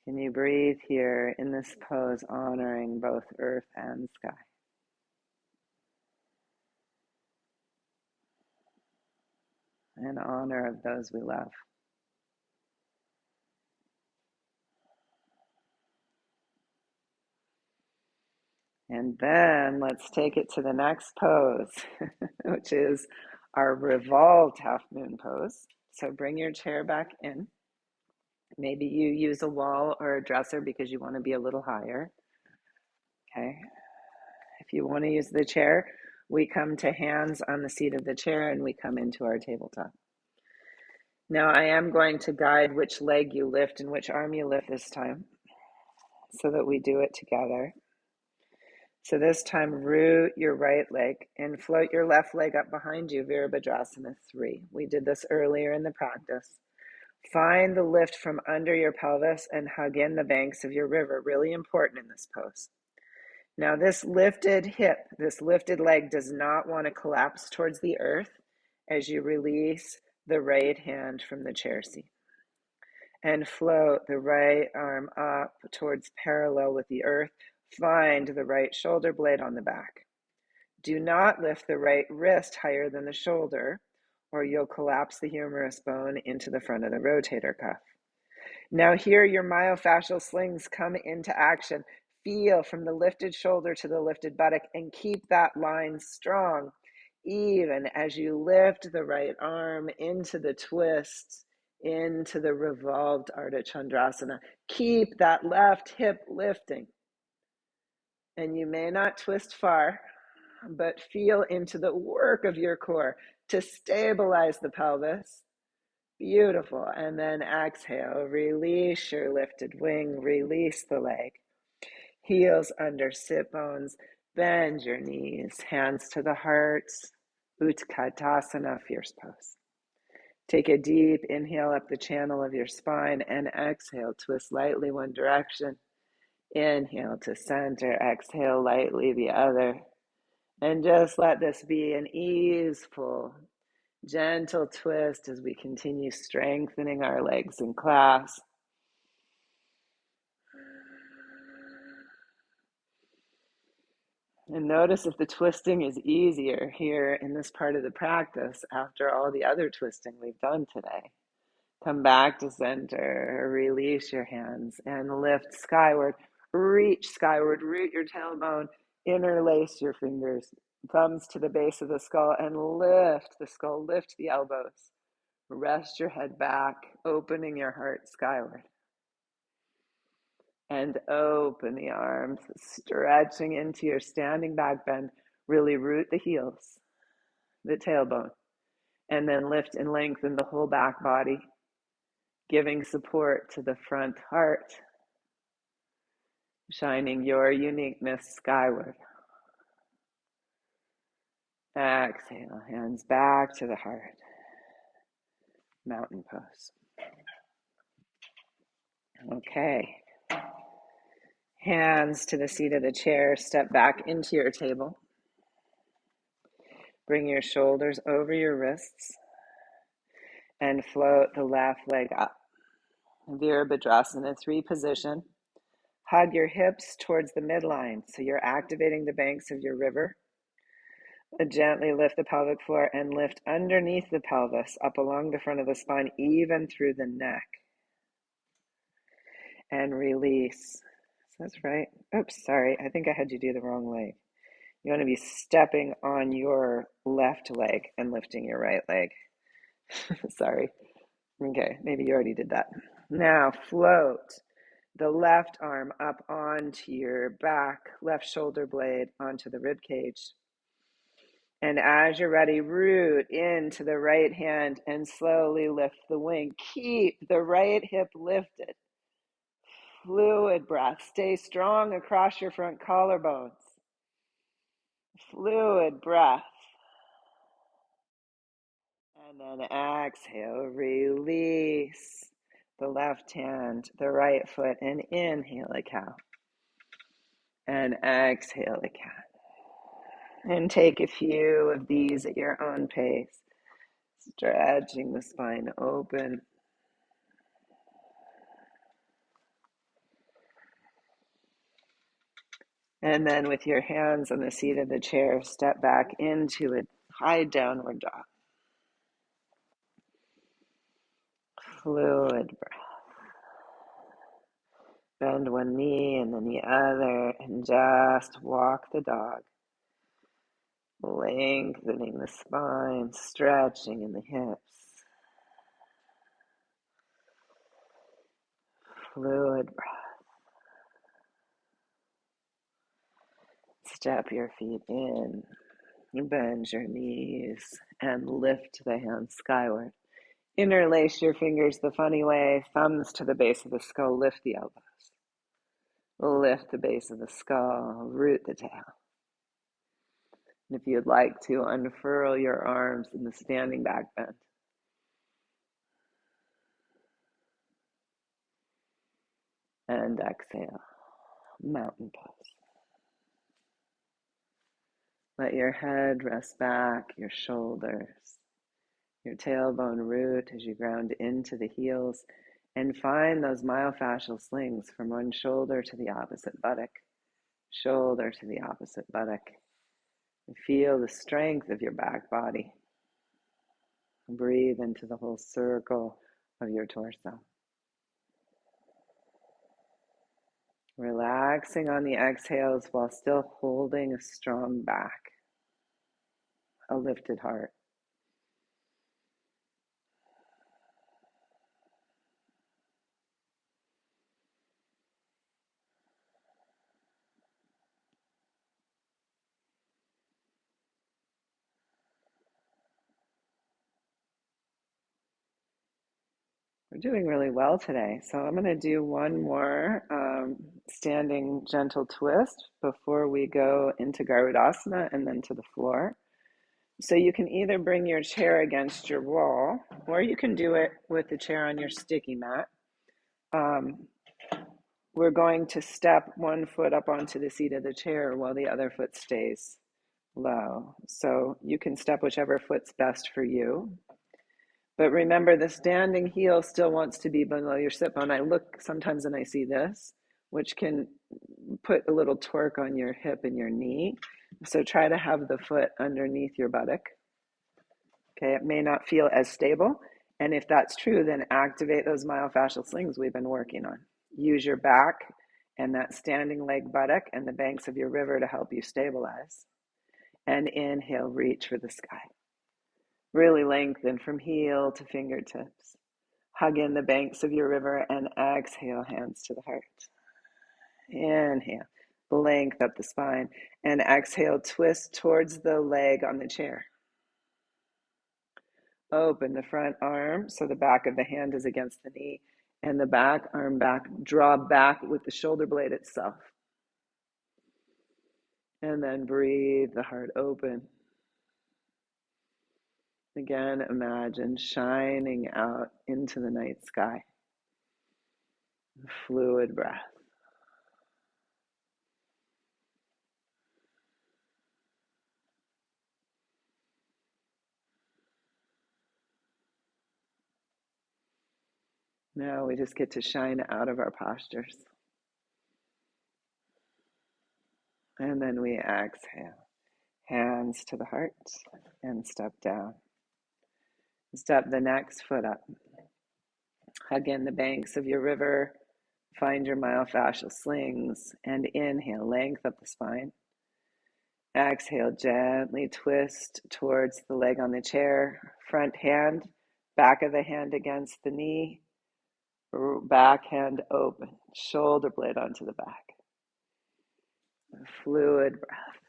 Can you breathe here in this pose, honoring both earth and sky? In honor of those we love. And then let's take it to the next pose, which is our revolved half moon pose. So bring your chair back in. Maybe you use a wall or a dresser because you want to be a little higher. Okay. If you want to use the chair, we come to hands on the seat of the chair and we come into our tabletop. Now I am going to guide which leg you lift and which arm you lift this time so that we do it together. So this time, root your right leg and float your left leg up behind you, Virabhadrasana 3. We did this earlier in the practice. Find the lift from under your pelvis and hug in the banks of your river. Really important in this pose. Now this lifted hip, this lifted leg does not want to collapse towards the earth as you release the right hand from the chair seat. And float the right arm up towards parallel with the earth. Find the right shoulder blade on the back. Do not lift the right wrist higher than the shoulder, or you'll collapse the humerus bone into the front of the rotator cuff. Now here your myofascial slings come into action. Feel from the lifted shoulder to the lifted buttock and keep that line strong, even as you lift the right arm into the twist, into the revolved Ardha Chandrasana. Keep that left hip lifting. And you may not twist far, but feel into the work of your core to stabilize the pelvis. Beautiful. And then exhale, release your lifted wing, release the leg. Heels under sit bones, bend your knees, hands to the heart, Utkatasana, fierce pose. Take a deep inhale up the channel of your spine and exhale, twist lightly one direction. Inhale to center, exhale lightly the other. And just let this be an easeful, gentle twist as we continue strengthening our legs in class. And notice if the twisting is easier here in this part of the practice after all the other twisting we've done today. Come back to center, release your hands and lift skyward. Reach skyward, root your tailbone, interlace your fingers, thumbs to the base of the skull and lift the skull, lift the elbows. Rest your head back, opening your heart skyward. And open the arms, stretching into your standing back bend. Really root the heels, the tailbone, and then lift and lengthen the whole back body, giving support to the front heart, shining your uniqueness skyward. Exhale, hands back to the heart. Mountain pose. Okay. Hands to the seat of the chair, step back into your table. Bring your shoulders over your wrists and float the left leg up. Virabhadrasana 3 position. Hug your hips towards the midline so you're activating the banks of your river. Gently lift the pelvic floor and lift underneath the pelvis up along the front of the spine, even through the neck. And release. That's right. Oops, sorry. I think I had you do the wrong leg. You want to be stepping on your left leg and lifting your right leg. Sorry. Okay, maybe you already did that. Now float the left arm up onto your back, left shoulder blade onto the rib cage. And as you're ready, root into the right hand and slowly lift the wing. Keep the right hip lifted. Fluid breath. Stay strong across your front collarbones. Fluid breath. And then exhale, release the left hand, the right foot, and inhale a cow. And exhale a cat. And take a few of these at your own pace, stretching the spine open. And then with your hands on the seat of the chair, step back into a high downward dog. Fluid breath. Bend one knee and then the other, and just walk the dog. Lengthening the spine, stretching in the hips. Fluid breath. Step your feet in. Bend your knees and lift the hands skyward. Interlace your fingers the funny way, thumbs to the base of the skull, lift the elbows. Lift the base of the skull, root the tail. And if you'd like to, unfurl your arms in the standing back bend. And exhale, mountain pose. Let your head rest back, your shoulders, your tailbone root as you ground into the heels, and find those myofascial slings from one shoulder to the opposite buttock, shoulder to the opposite buttock. And feel the strength of your back body. Breathe into the whole circle of your torso. Relaxing on the exhales while still holding a strong back, a lifted heart. We're doing really well today. So I'm going to do one more standing gentle twist before we go into garud asana and then to the floor. So you can either bring your chair against your wall, or you can do it with the chair on your sticky mat. We're going to step one foot up onto the seat of the chair while the other foot stays low. So you can step whichever foot's best for you. But remember, the standing heel still wants to be below your sit bone. I look sometimes and I see this, which can put a little torque on your hip and your knee. So try to have the foot underneath your buttock. Okay, it may not feel as stable. And if that's true, then activate those myofascial slings we've been working on. Use your back and that standing leg buttock and the banks of your river to help you stabilize. And inhale, reach for the sky. Really lengthen from heel to fingertips. Hug in the banks of your river and exhale, hands to the heart. Inhale, length up the spine. And exhale, twist towards the leg on the chair. Open the front arm so the back of the hand is against the knee. And the back arm back, draw back with the shoulder blade itself. And then breathe the heart open. Again, imagine shining out into the night sky. Fluid breath. Now we just get to shine out of our postures. And then we exhale. Hands to the heart and step down. Step the next foot up. Hug in the banks of your river. Find your myofascial slings and inhale, length up the spine. Exhale, gently twist towards the leg on the chair. Front hand, back of the hand against the knee. Back hand open, shoulder blade onto the back. Fluid breath.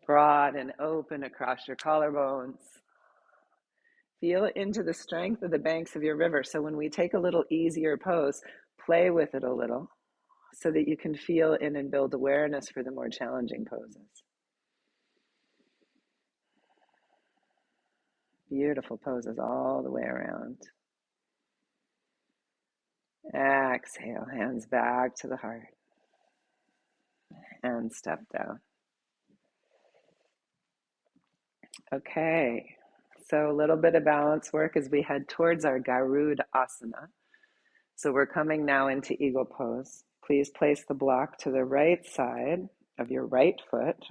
broad and open across your collarbones. Feel into the strength of the banks of your river. So when we take a little easier pose, play with it a little so that you can feel in and build awareness for the more challenging poses. Beautiful poses all the way around. Exhale, hands back to the heart. And step down. Okay, so a little bit of balance work as we head towards our garud asana. So we're coming now into eagle pose. Please place the block to the right side of your right foot,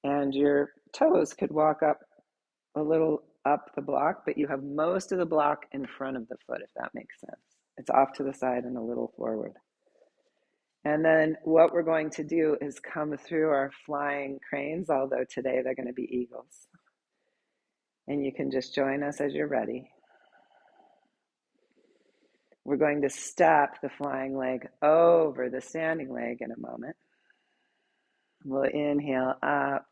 and your toes could walk up a little up the block, but you have most of the block in front of the foot, if that makes sense. It's off to the side and a little forward. And then what we're going to do is come through our flying cranes, although today they're going to be eagles. And you can just join us as you're ready. We're going to step the flying leg over the standing leg in a moment. We'll inhale up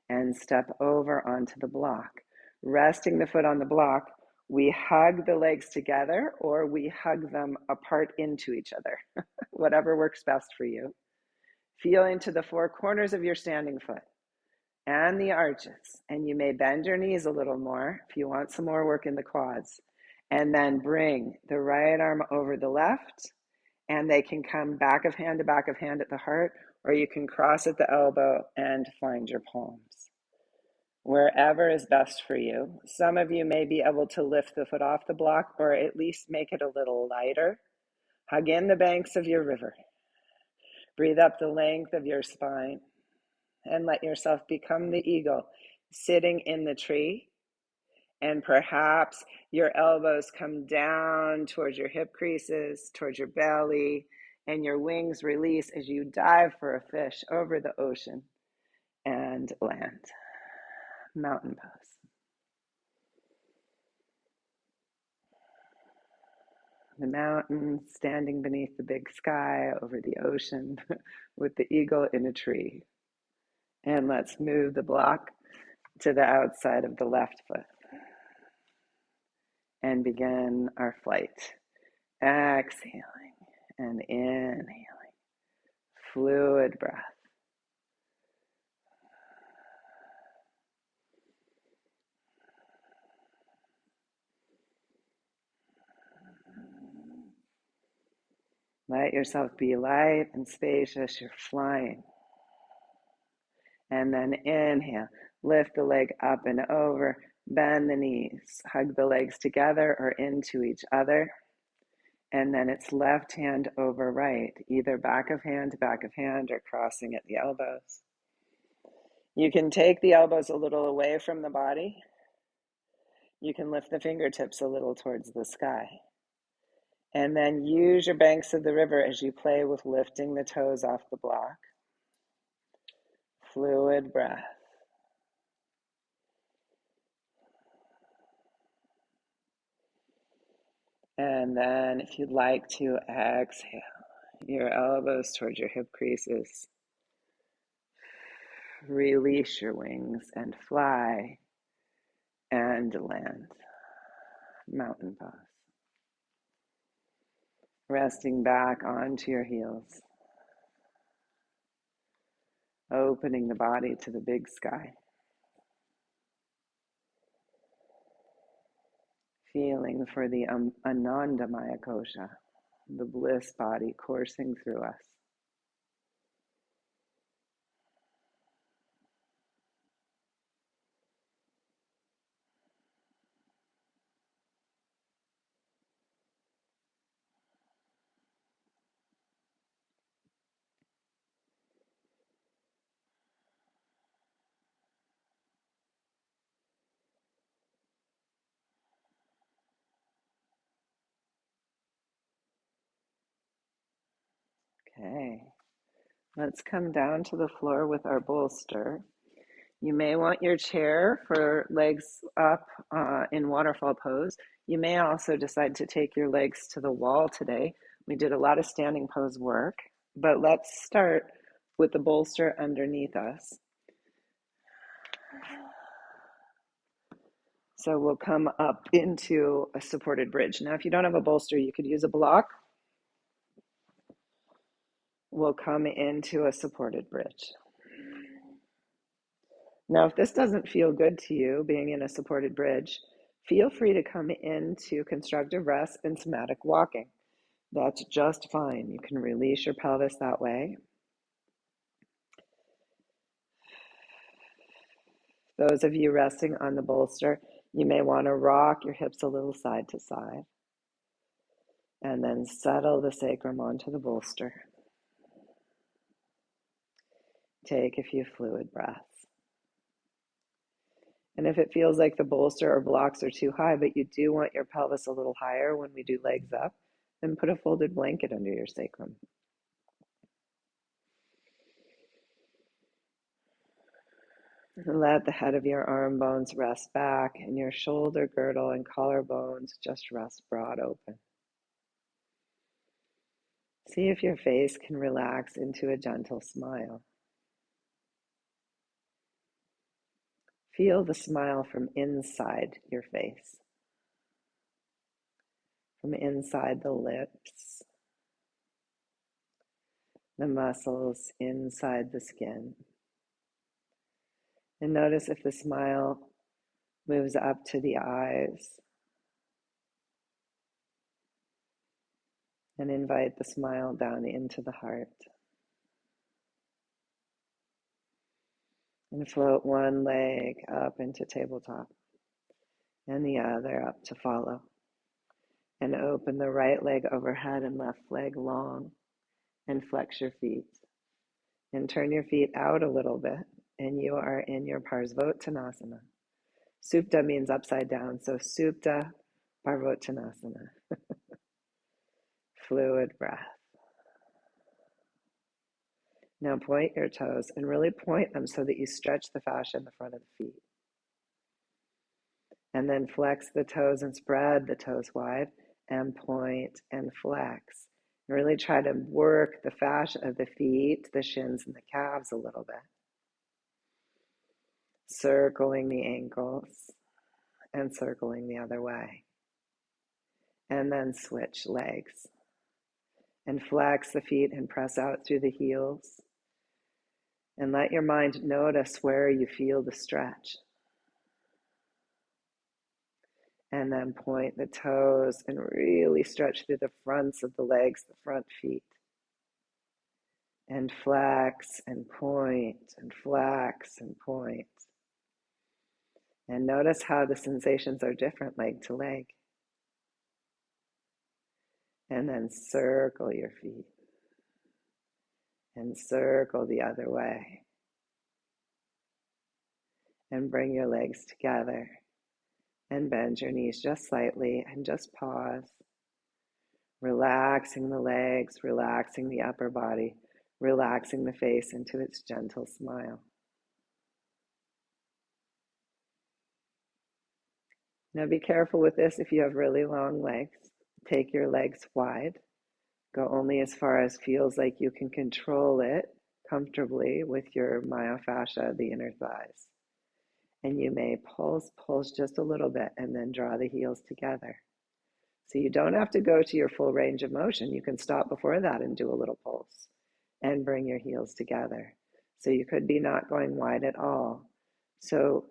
and step over onto the block. Resting the foot on the block, we hug the legs together or we hug them apart into each other, whatever works best for you. Feel into the four corners of your standing foot and the arches, and you may bend your knees a little more if you want some more work in the quads. And then bring the right arm over the left, and they can come back of hand to back of hand at the heart, or you can cross at the elbow and find your palms. Wherever is best for you. Some of you may be able to lift the foot off the block or at least make it a little lighter. Hug in the banks of your river. Breathe up the length of your spine and let yourself become the eagle sitting in the tree. And perhaps your elbows come down towards your hip creases, towards your belly, and your wings release as you dive for a fish over the ocean and land. Mountain pose. The mountain standing beneath the big sky over the ocean with the eagle in a tree. And let's move the block to the outside of the left foot and begin our flight. Exhaling and inhaling. Fluid breath. Let yourself be light and spacious. You're flying. And then inhale. Lift the leg up and over. Bend the knees. Hug the legs together or into each other. And then it's left hand over right, either back of hand or crossing at the elbows. You can take the elbows a little away from the body. You can lift the fingertips a little towards the sky. And then use your banks of the river as you play with lifting the toes off the block. Fluid breath. And then if you'd like to exhale, your elbows towards your hip creases. Release your wings and fly and land. Mountain pose. Resting back onto your heels. Opening the body to the big sky. Feeling for the Anandamaya kosha, the bliss body coursing through us. Okay, let's come down to the floor with our bolster. You may want your chair for legs up in waterfall pose. You may also decide to take your legs to the wall today. We did a lot of standing pose work, but let's start with the bolster underneath us. So we'll come up into a supported bridge. Now, if you don't have a bolster, you could use a block. We'll come into a supported bridge. Now, if this doesn't feel good to you, being in a supported bridge, feel free to come into constructive rest and somatic walking. That's just fine. You can release your pelvis that way. Those of you resting on the bolster, you may want to rock your hips a little side to side and then settle the sacrum onto the bolster. Take a few fluid breaths. And if it feels like the bolster or blocks are too high, but you do want your pelvis a little higher when we do legs up, then put a folded blanket under your sacrum. Let the head of your arm bones rest back and your shoulder girdle and collarbones just rest broad open. See if your face can relax into a gentle smile. Feel the smile from inside your face, from inside the lips, the muscles inside the skin. And notice if the smile moves up to the eyes. And invite the smile down into the heart. And float one leg up into tabletop and the other up to follow. And open the right leg overhead and left leg long and flex your feet. And turn your feet out a little bit and you are in your Parsvottanasana. Supta means upside down, so Supta Parvottanasana. Fluid breath. Now point your toes and really point them so that you stretch the fascia in the front of the feet. And then flex the toes and spread the toes wide and point and flex. And really try to work the fascia of the feet, the shins, and the calves a little bit. Circling the ankles and circling the other way. And then switch legs. And flex the feet and press out through the heels. And let your mind notice where you feel the stretch. And then point the toes and really stretch through the fronts of the legs, the front feet. And flex and point and flex and point. And notice how the sensations are different leg to leg. And then circle your feet. And circle the other way. And bring your legs together. And bend your knees just slightly and just pause. Relaxing the legs, relaxing the upper body, relaxing the face into its gentle smile. Now be careful with this if you have really long legs. Take your legs wide. Go only as far as feels like you can control it comfortably with your myofascia, the inner thighs. And you may pulse just a little bit and then draw the heels together. So you don't have to go to your full range of motion. You can stop before that and do a little pulse and bring your heels together. So you could be not going wide at all. So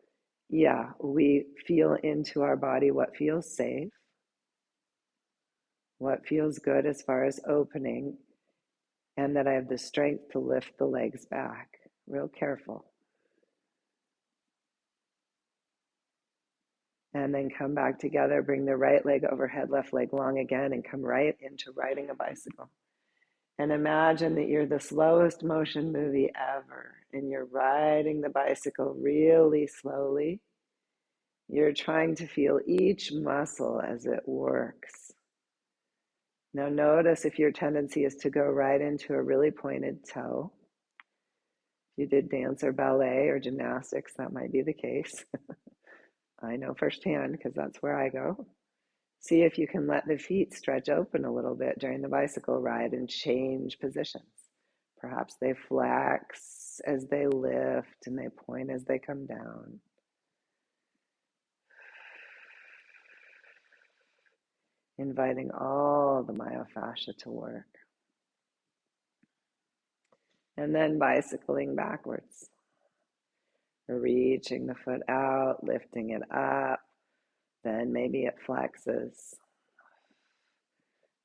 yeah, we feel into our body what feels safe, what feels good as far as opening, and that I have the strength to lift the legs back. Real careful. And then come back together, bring the right leg overhead, left leg long again, and come right into riding a bicycle. And imagine that you're the slowest motion movie ever, and you're riding the bicycle really slowly. You're trying to feel each muscle as it works. Now notice if your tendency is to go right into a really pointed toe. If you did dance or ballet or gymnastics, that might be the case. I know firsthand because that's where I go. See if you can let the feet stretch open a little bit during the bicycle ride and change positions. Perhaps they flex as they lift and they point as they come down. Inviting all the myofascia to work. And then bicycling backwards. Reaching the foot out, lifting it up. Then maybe it flexes.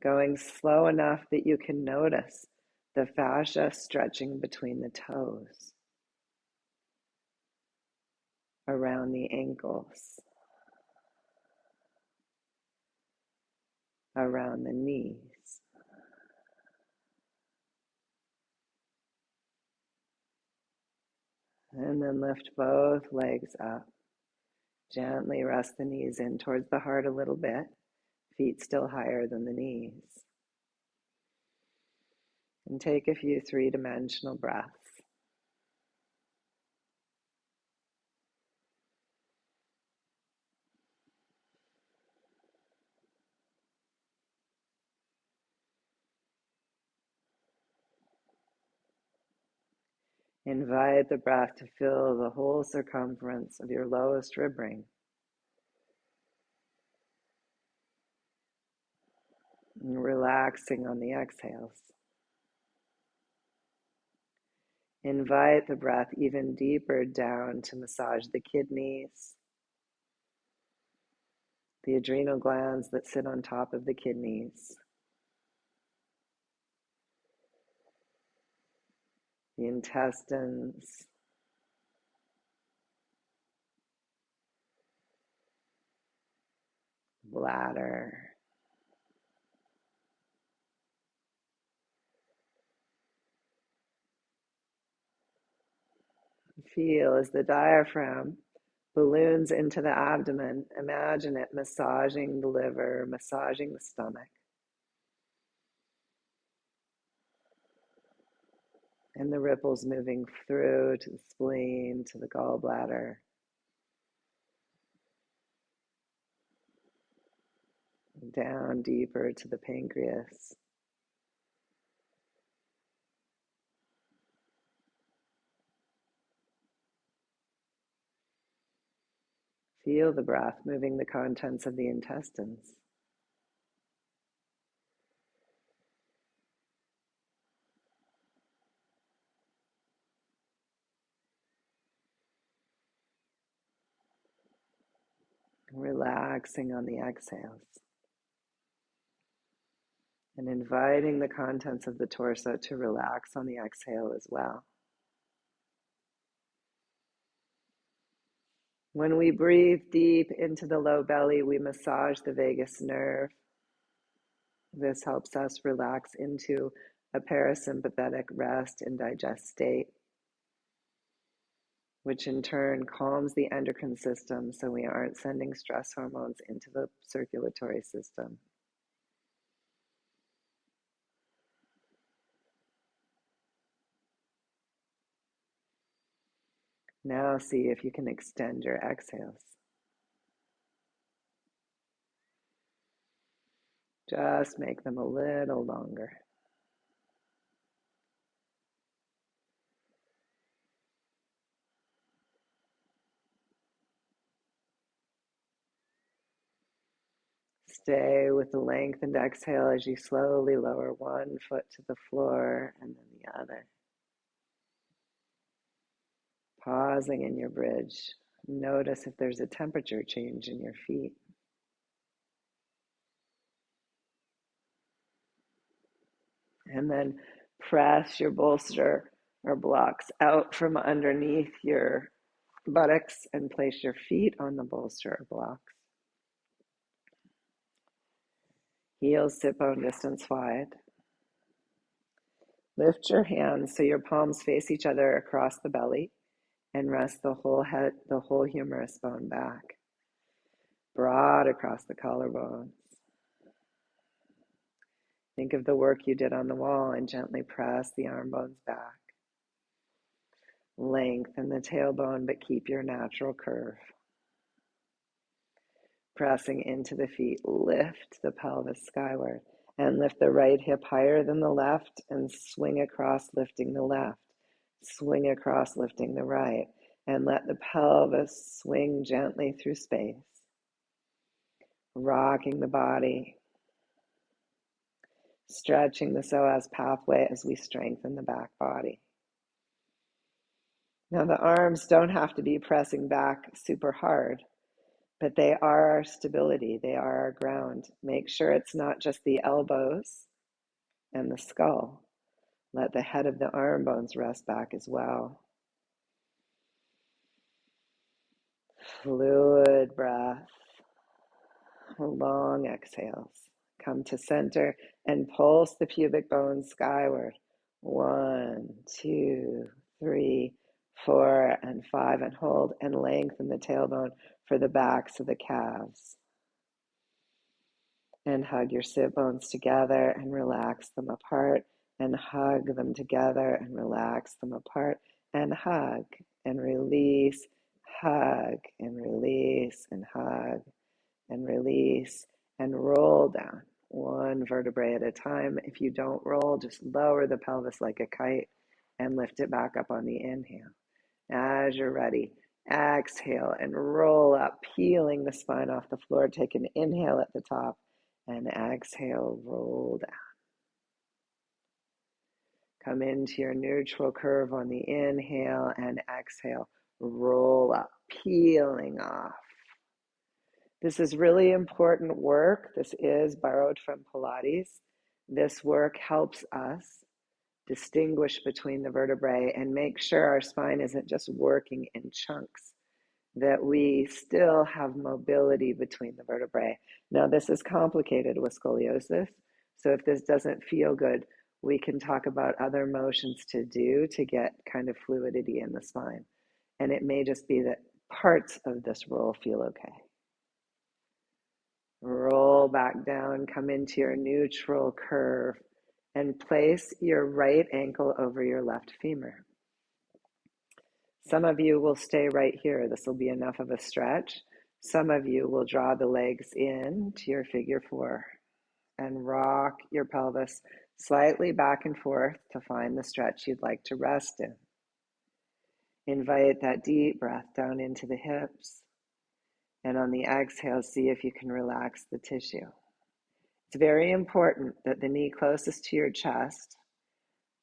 Going slow enough that you can notice the fascia stretching between the toes, around the ankles, around the knees. And then lift both legs up. Gently rest the knees in towards the heart a little bit, feet still higher than the knees. And take a few three-dimensional breaths. Invite the breath to fill the whole circumference of your lowest rib ring. And relaxing on the exhales. Invite the breath even deeper down to massage the kidneys, the adrenal glands that sit on top of the kidneys, the intestines, bladder. Feel as the diaphragm balloons into the abdomen. Imagine it massaging the liver, massaging the stomach. And the ripples moving through to the spleen, to the gallbladder. Down deeper to the pancreas. Feel the breath moving the contents of the intestines. Relaxing on the exhales. And inviting the contents of the torso to relax on the exhale as well. When we breathe deep into the low belly, we massage the vagus nerve. This helps us relax into a parasympathetic rest and digest state, which in turn calms the endocrine system so we aren't sending stress hormones into the circulatory system. Now see if you can extend your exhales. Just make them a little longer. Stay with the lengthened exhale as you slowly lower one foot to the floor and then the other. Pausing in your bridge. Notice if there's a temperature change in your feet. And then press your bolster or blocks out from underneath your buttocks and place your feet on the bolster or blocks. Heels sit bone distance wide. Lift your hands so your palms face each other across the belly and rest the whole head, the whole humerus bone back. Broad across the collarbones. Think of the work you did on the wall and gently press the arm bones back. Lengthen the tailbone, but keep your natural curve. Pressing into the feet, lift the pelvis skyward. And lift the right hip higher than the left and swing across, lifting the left. Swing across, lifting the right. And let the pelvis swing gently through space. Rocking the body. Stretching the psoas pathway as we strengthen the back body. Now the arms don't have to be pressing back super hard, but they are our stability. They are our ground. Make sure it's not just the elbows and the skull. Let the head of the arm bones rest back as well. Fluid breath. Long exhales. Come to center and pulse the pubic bones skyward. 1, 2, 3, 4, and 5, and hold and lengthen the tailbone for the backs of the calves. And hug your sit bones together and relax them apart, and hug them together and relax them apart, and hug and release, hug and release, and hug and release, and roll down one vertebrae at a time. If you don't roll, just lower the pelvis like a kite and lift it back up on the inhale. As you're ready, exhale and roll up, peeling the spine off the floor. Take an inhale at the top and exhale, roll down. Come into your neutral curve on the inhale and exhale, roll up, peeling off. This is really important work. This is borrowed from Pilates. This work helps us distinguish between the vertebrae and make sure our spine isn't just working in chunks, that we still have mobility between the vertebrae. Now, this is complicated with scoliosis, so if this doesn't feel good, we can talk about other motions to do to get kind of fluidity in the spine. And it may just be that parts of this roll feel okay. Roll back down, come into your neutral curve, and place your right ankle over your left femur. Some of you will stay right here. This will be enough of a stretch. Some of you will draw the legs in to your figure 4 and rock your pelvis slightly back and forth to find the stretch you'd like to rest in. Invite that deep breath down into the hips. And on the exhale, see if you can relax the tissue. It's very important that the knee closest to your chest,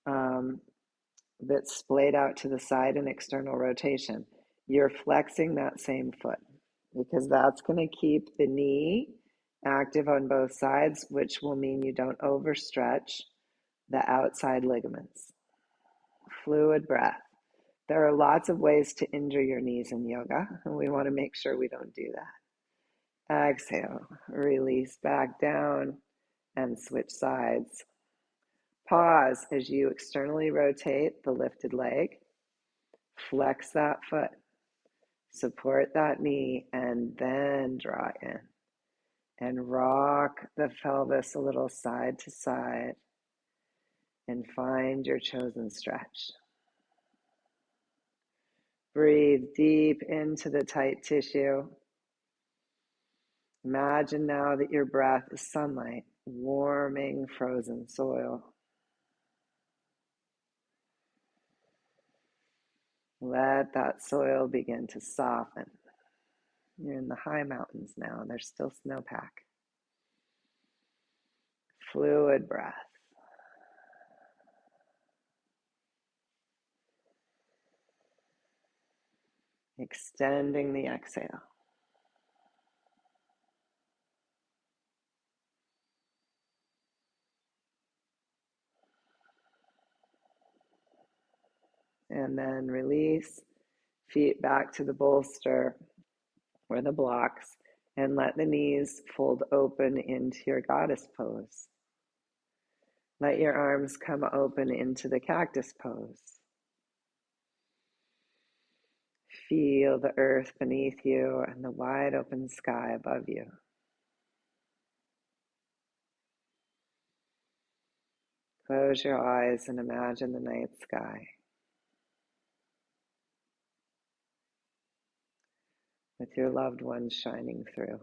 that's splayed out to the side in external rotation, you're flexing that same foot, because that's going to keep the knee active on both sides, which will mean you don't overstretch the outside ligaments. Fluid breath. There are lots of ways to injure your knees in yoga, and we want to make sure we don't do that. Exhale, release back down, and switch sides. Pause as you externally rotate the lifted leg. Flex that foot. Support that knee, and then draw in. And rock the pelvis a little side to side. And find your chosen stretch. Breathe deep into the tight tissue. Imagine now that your breath is sunlight, warming frozen soil. Let that soil begin to soften. You're in the high mountains now. There's still snowpack. Fluid breath. Extending the exhale. And then release. Feet back to the bolster or the blocks, and let the knees fold open into your goddess pose. Let your arms come open into the cactus pose. Feel the earth beneath you and the wide open sky above you. Close your eyes and imagine the night sky with your loved ones shining through.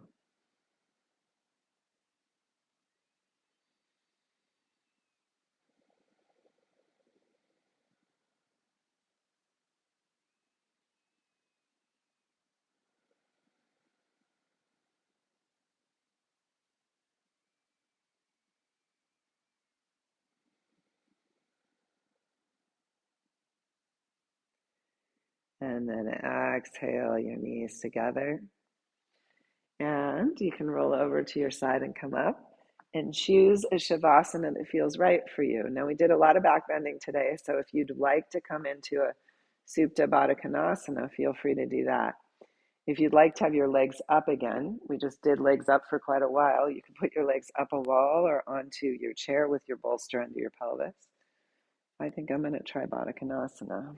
And then exhale your knees together. And you can roll over to your side and come up and choose a shavasana that feels right for you. Now, we did a lot of back bending today, so if you'd like to come into a Supta Baddha Konasana, feel free to do that. If you'd like to have your legs up again, we just did legs up for quite a while. You can put your legs up a wall or onto your chair with your bolster under your pelvis. I think I'm going to try Baddha Konasana.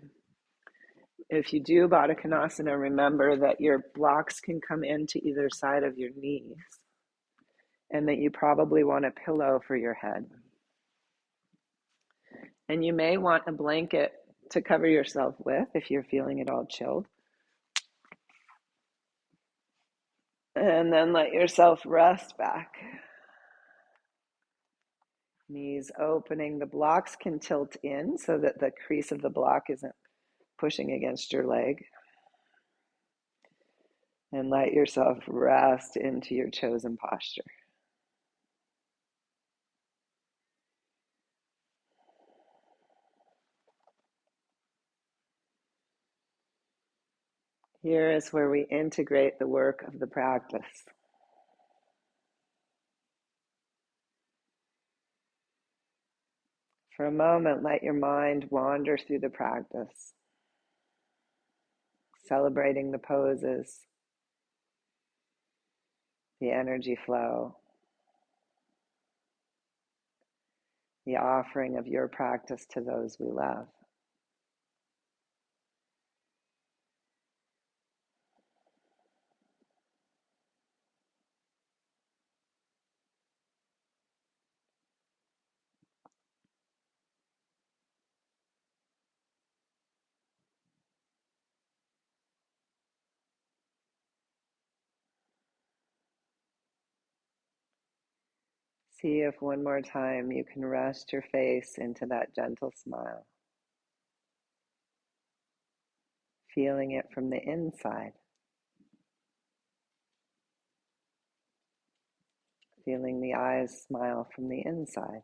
If you do Baddha Konasana, remember that your blocks can come into either side of your knees and that you probably want a pillow for your head. And you may want a blanket to cover yourself with if you're feeling at all chilled. And then let yourself rest back. Knees opening. The blocks can tilt in so that the crease of the block isn't pushing against your leg. And let yourself rest into your chosen posture. Here is where we integrate the work of the practice. For a moment, let your mind wander through the practice, celebrating the poses, the energy flow, the offering of your practice to those we love. See if one more time you can rest your face into that gentle smile, feeling it from the inside, feeling the eyes smile from the inside.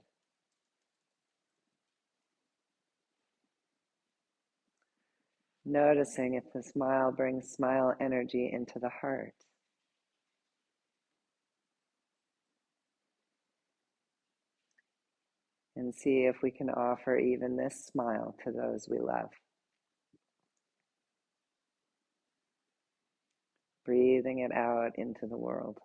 Noticing if the smile brings smile energy into the heart. And see if we can offer even this smile to those we love. Breathing it out into the world.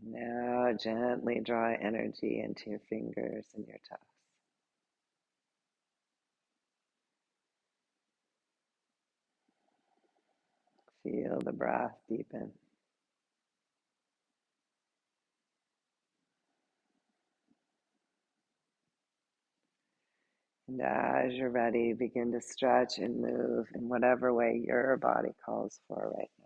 Now gently draw energy into your fingers and your toes. Feel the breath deepen. And as you're ready, begin to stretch and move in whatever way your body calls for right now.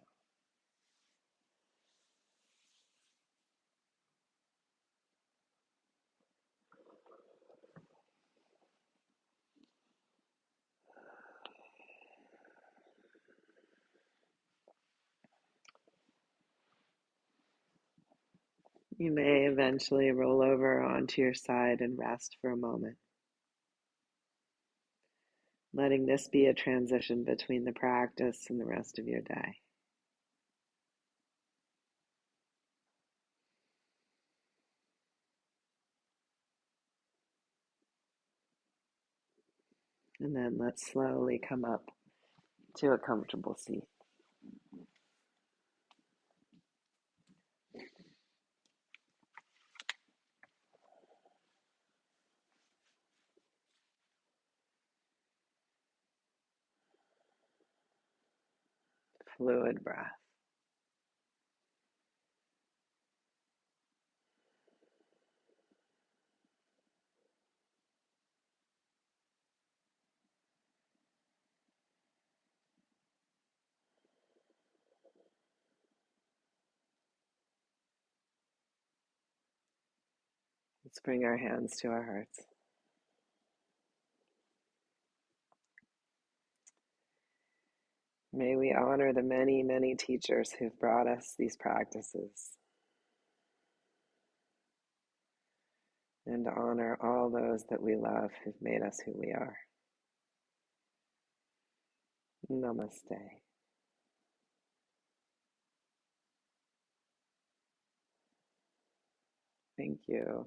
You may eventually roll over onto your side and rest for a moment, letting this be a transition between the practice and the rest of your day. And then let's slowly come up to a comfortable seat. Fluid breath. Let's bring our hands to our hearts. May we honor the many, many teachers who've brought us these practices, and honor all those that we love who've made us who we are. Namaste. Thank you.